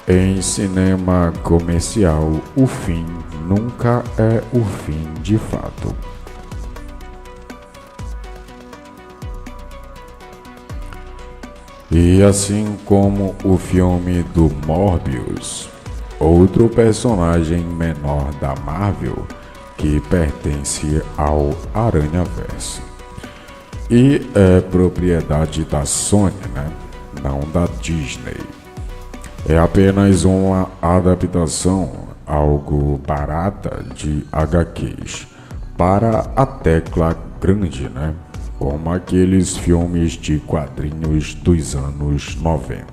S1: Em cinema comercial, o fim nunca é o fim de fato. E assim como o filme do Morbius, outro personagem menor da Marvel que pertence ao Aranhaverso. E é propriedade da Sony, não da Disney. É apenas uma adaptação, algo barata de HQs, para a tecla grande, como aqueles filmes de quadrinhos dos anos 90.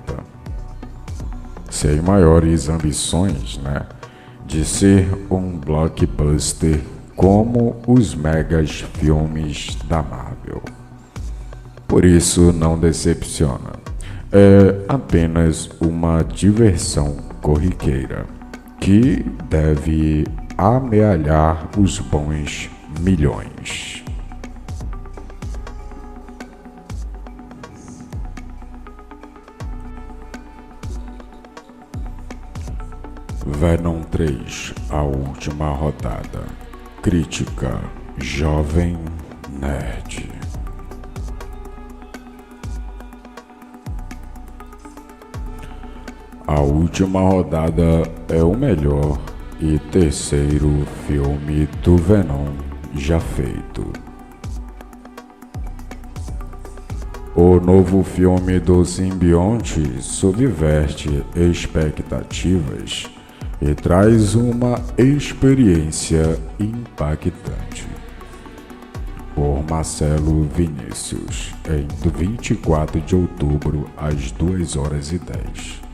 S1: Sem maiores ambições, de ser um blockbuster como os megas filmes da Marvel. Por isso não decepciona. É apenas uma diversão corriqueira que deve amealhar os bons milhões. Venom 3, a última rodada. Crítica Jovem Nerd. A última rodada é o melhor e terceiro filme do Venom já feito. O novo filme do simbionte subverte expectativas e traz uma experiência impactante. Por Marcelo Vinícius, em 24 de outubro, às 2h10.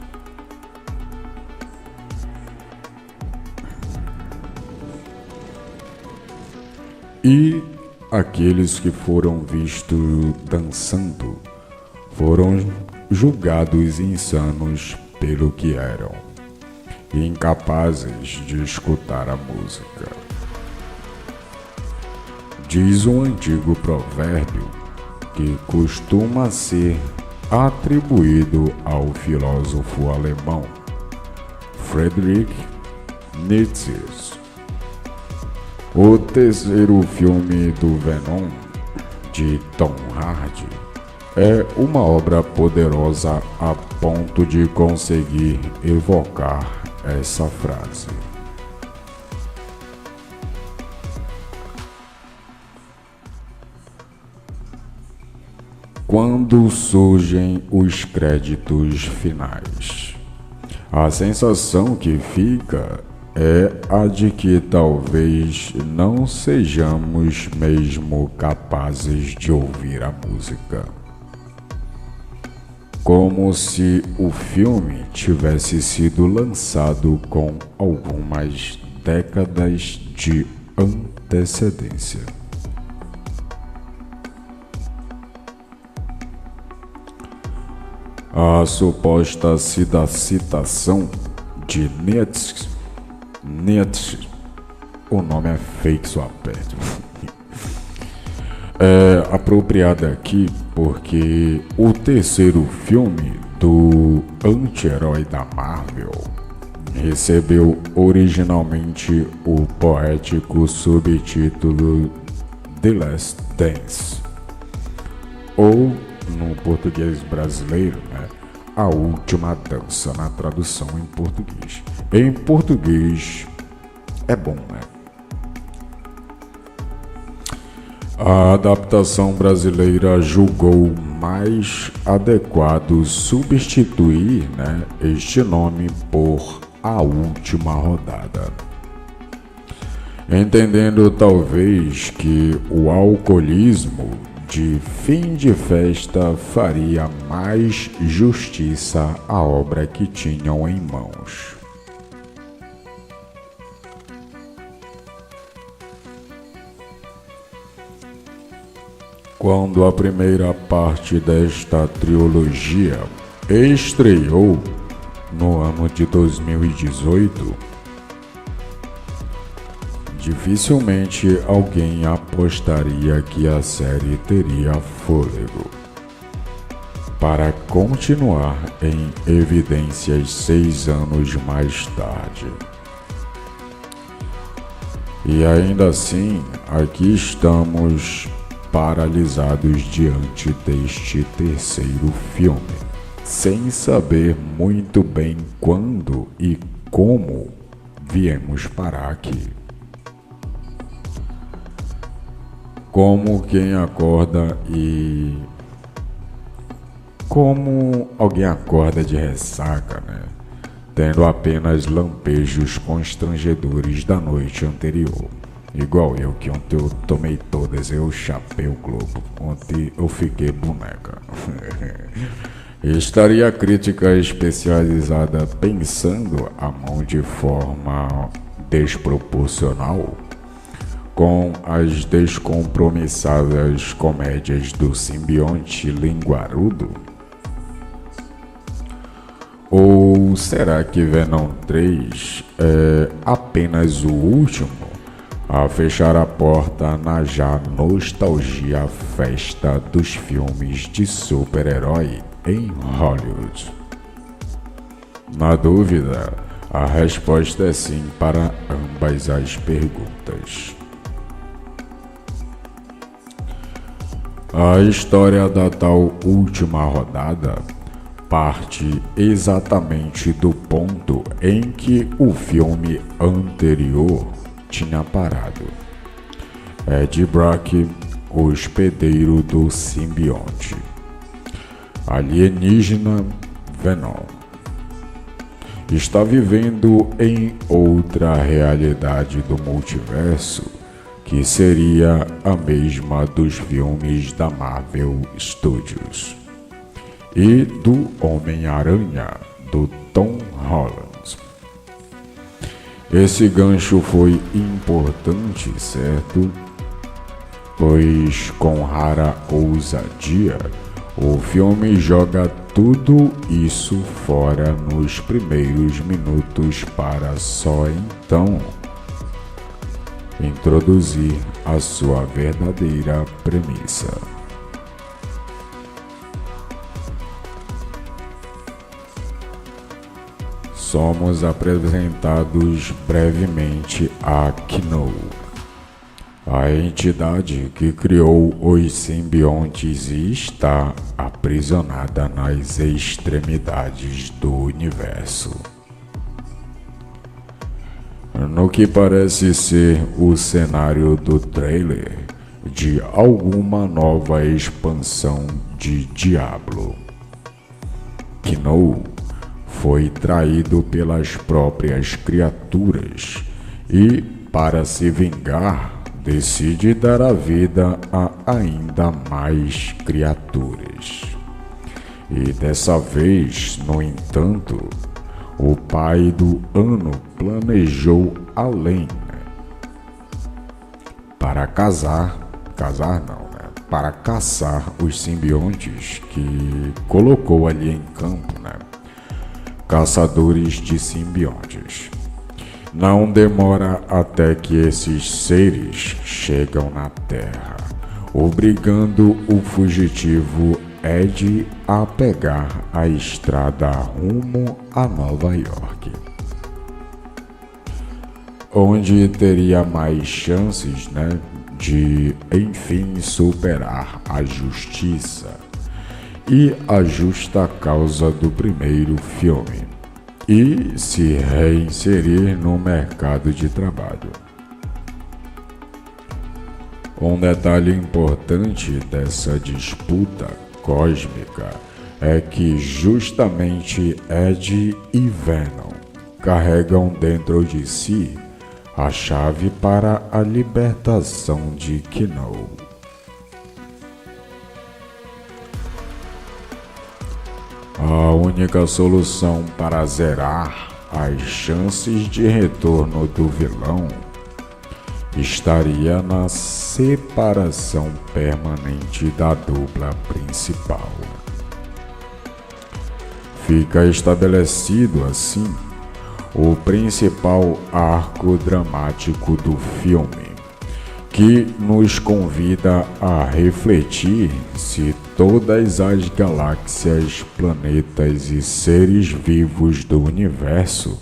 S1: E aqueles que foram vistos dançando foram julgados insanos pelo que eram, incapazes de escutar a música. Diz um antigo provérbio que costuma ser atribuído ao filósofo alemão Friedrich Nietzsche. O terceiro filme do Venom, de Tom Hardy, é uma obra poderosa a ponto de conseguir evocar essa frase. Quando surgem os créditos finais, a sensação que fica é a de que talvez não sejamos mesmo capazes de ouvir a música. Como se o filme tivesse sido lançado com algumas décadas de antecedência. A suposta citação de Nietzsche, o nome é fake, só aperto. É apropriada aqui porque o terceiro filme do anti-herói da Marvel recebeu originalmente o poético subtítulo The Last Dance, ou no português brasileiro, A Última Dança na tradução em português. Em português é bom, né? A adaptação brasileira julgou mais adequado substituir, este nome por A Última Rodada, entendendo talvez que o alcoolismo de fim de festa faria mais justiça à obra que tinham em mãos. Quando a primeira parte desta trilogia estreou no ano de 2018, dificilmente alguém apostaria que a série teria fôlego para continuar em evidências 6 anos mais tarde. E ainda assim, aqui estamos paralisados diante deste terceiro filme, sem saber muito bem quando e como viemos parar aqui. Como quem acorda e... como alguém acorda de ressaca, tendo apenas lampejos constrangedores da noite anterior. Igual eu, que ontem eu tomei todas, eu chapei o globo. Ontem eu fiquei boneca. Estaria a crítica especializada pensando a mão de forma desproporcional com as descompromissadas comédias do simbionte linguarudo? Ou será que Venom 3 é apenas o último a fechar a porta na já nostalgia festa dos filmes de super-herói em Hollywood? Na dúvida, a resposta é sim para ambas as perguntas. A história da tal última rodada parte exatamente do ponto em que o filme anterior tinha parado. Ed Brock, o hospedeiro do simbionte alienígena Venom, está vivendo em outra realidade do multiverso, que seria a mesma dos filmes da Marvel Studios e do Homem-Aranha do Tom Holland. Esse gancho foi importante, certo? Pois com rara ousadia, o filme joga tudo isso fora nos primeiros minutos para só então introduzir a sua verdadeira premissa. Somos apresentados brevemente a Kno, a entidade que criou os simbiontes e está aprisionada nas extremidades do universo. No que parece ser o cenário do trailer de alguma nova expansão de Diablo, Kno foi traído pelas próprias criaturas e, para se vingar, decide dar a vida a ainda mais criaturas. E dessa vez, no entanto, o pai do ano planejou além, para para caçar os simbiontes que colocou ali em campo, caçadores de simbiontes. Não demora até que esses seres chegam na Terra, obrigando o fugitivo Ed a pegar a estrada rumo a Nova York, onde teria mais chances, de enfim superar a justiça e a justa causa do primeiro filme e se reinserir no mercado de trabalho. Um detalhe importante dessa disputa cósmica é que justamente Ed e Venom carregam dentro de si a chave para a libertação de Kenoh. A única solução para zerar as chances de retorno do vilão estaria na separação permanente da dupla principal. Fica estabelecido assim o principal arco dramático do filme, que nos convida a refletir se todas as galáxias, planetas e seres vivos do universo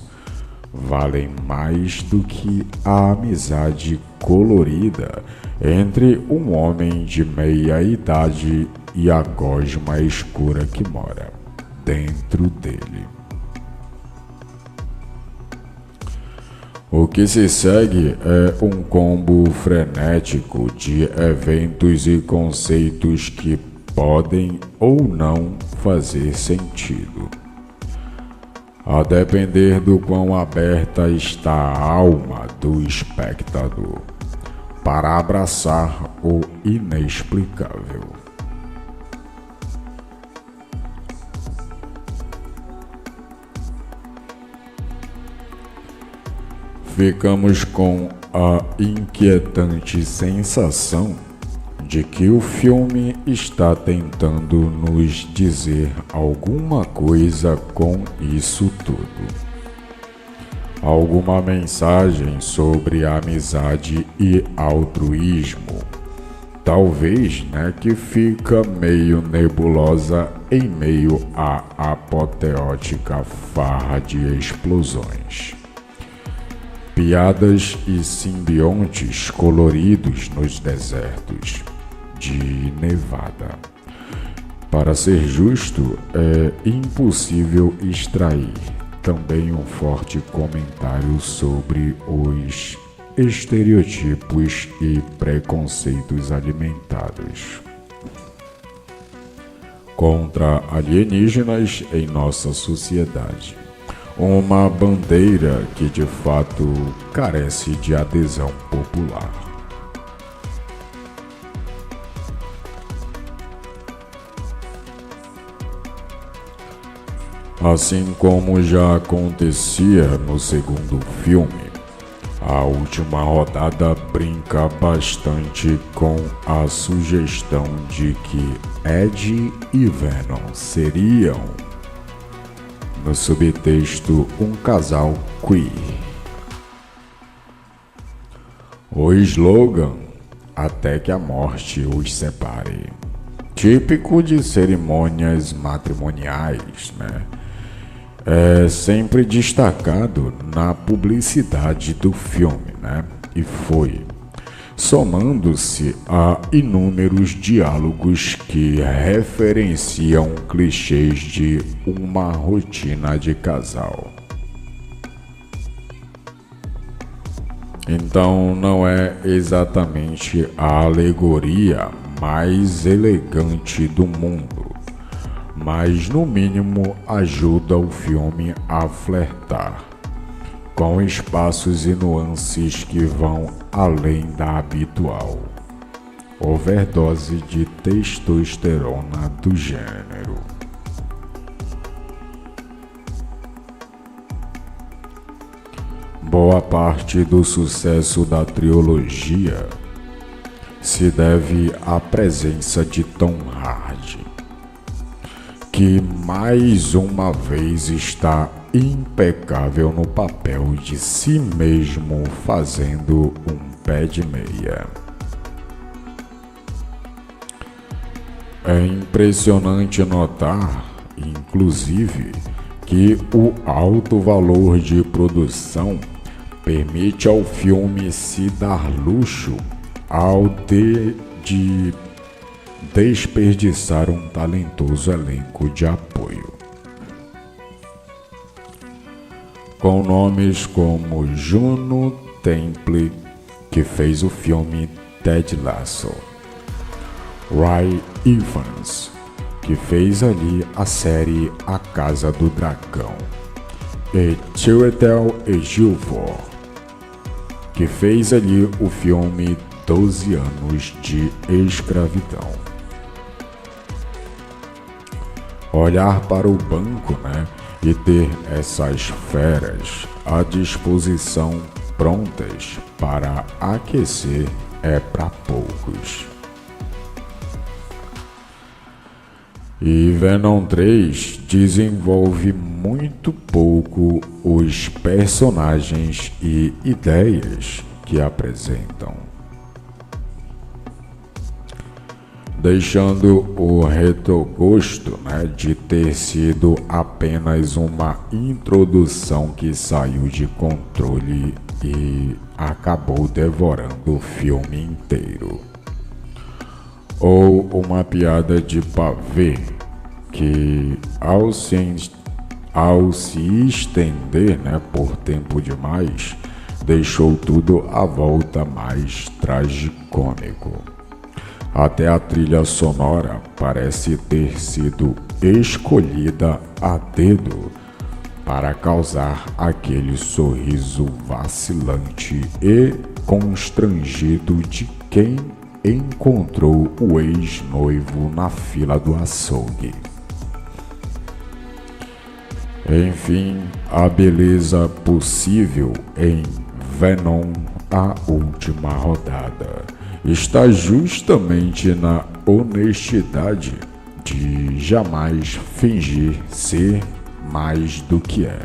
S1: valem mais do que a amizade colorida entre um homem de meia idade e a gosma escura que mora dentro dele. O que se segue é um combo frenético de eventos e conceitos que podem ou não fazer sentido, a depender do quão aberta está a alma do espectador para abraçar o inexplicável. Ficamos com a inquietante sensação de que o filme está tentando nos dizer alguma coisa com isso tudo. Alguma mensagem sobre amizade e altruísmo, talvez, que fica meio nebulosa em meio à apoteótica farra de explosões, piadas e simbiontes coloridos nos desertos de Nevada. Para ser justo, é impossível extrair também um forte comentário sobre os estereotipos e preconceitos alimentados contra alienígenas em nossa sociedade. Uma bandeira que de fato carece de adesão popular. Assim como já acontecia no segundo filme, a última rodada brinca bastante com a sugestão de que Ed e Venom seriam, no subtexto, um casal queer. O slogan, até que a morte os separe, típico de cerimônias matrimoniais, é sempre destacado na publicidade do filme, e foi somando-se a inúmeros diálogos que referenciam clichês de uma rotina de casal. Então não é exatamente a alegoria mais elegante do mundo, mas no mínimo ajuda o filme a flertar com espaços e nuances que vão além da habitual overdose de testosterona do gênero. Boa parte do sucesso da trilogia se deve à presença de Tom Hardy, que mais uma vez está impecável no papel de si mesmo, fazendo um pé de meia. É impressionante notar, inclusive, que o alto valor de produção permite ao filme se dar luxo ao de desperdiçar um talentoso elenco de apoio. Com nomes como Juno Temple, que fez o filme Ted Lasso, Ray Evans, que fez ali a série A Casa do Dragão, e Chiwetel Ejiofor, que fez ali o filme 12 anos de escravidão. Olhar para o banco, e ter essas feras à disposição prontas para aquecer é para poucos. E Venom 3 desenvolve muito pouco os personagens e ideias que apresentam, deixando o retrogosto de ter sido apenas uma introdução que saiu de controle e acabou devorando o filme inteiro. Ou uma piada de pavê que, ao se estender por tempo demais, deixou tudo à volta mais tragicômico. Até a trilha sonora parece ter sido escolhida a dedo para causar aquele sorriso vacilante e constrangido de quem encontrou o ex-noivo na fila do açougue. Enfim, a beleza possível em Venom, a última rodada, está justamente na honestidade de jamais fingir ser mais do que é.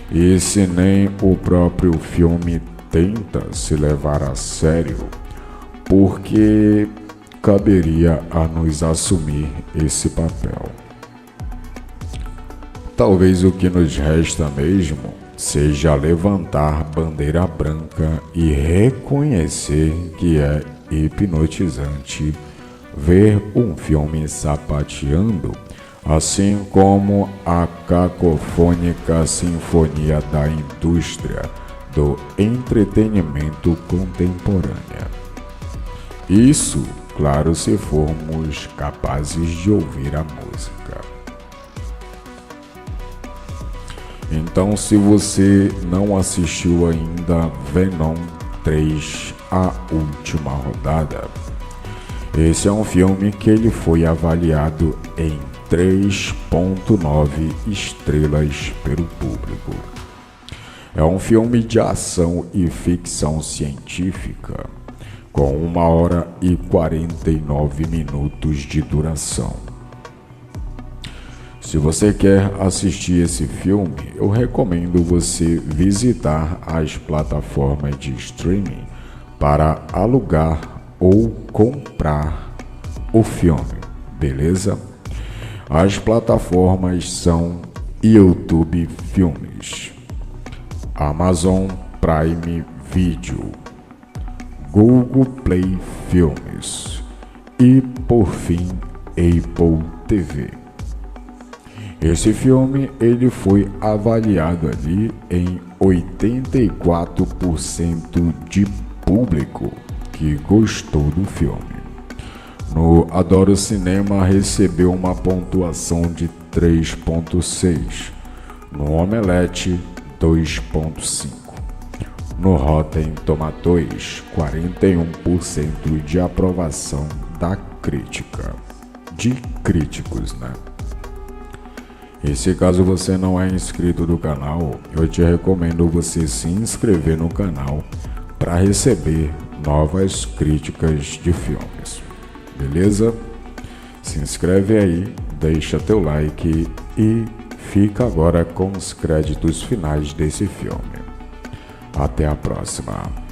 S1: E se nem o próprio filme tenta se levar a sério, porque caberia a nos assumir esse papel. Talvez o que nos resta mesmo seja levantar bandeira branca e reconhecer que é hipnotizante ver um filme sapateando, assim como a cacofônica sinfonia da indústria do entretenimento contemporânea. Isso, claro, se formos capazes de ouvir a música. Então, se você não assistiu ainda Venom 3, a última rodada, esse é um filme que ele foi avaliado em 3.9 estrelas pelo público. É um filme de ação e ficção científica, com 1 hora e 49 minutos de duração. Se você quer assistir esse filme, eu recomendo você visitar as plataformas de streaming para alugar ou comprar o filme, beleza? As plataformas são YouTube Filmes, Amazon Prime Video, Google Play Filmes e, por fim, Apple TV. Esse filme ele foi avaliado ali em 84% de público que gostou do filme. No Adoro Cinema recebeu uma pontuação de 3.6, no Omelete 2.5. No Rotten Tomatoes, 41% de aprovação da crítica. De críticos, E se caso você não é inscrito do canal, eu te recomendo você se inscrever no canal para receber novas críticas de filmes. Beleza? Se inscreve aí, deixa teu like e fica agora com os créditos finais desse filme. Até a próxima.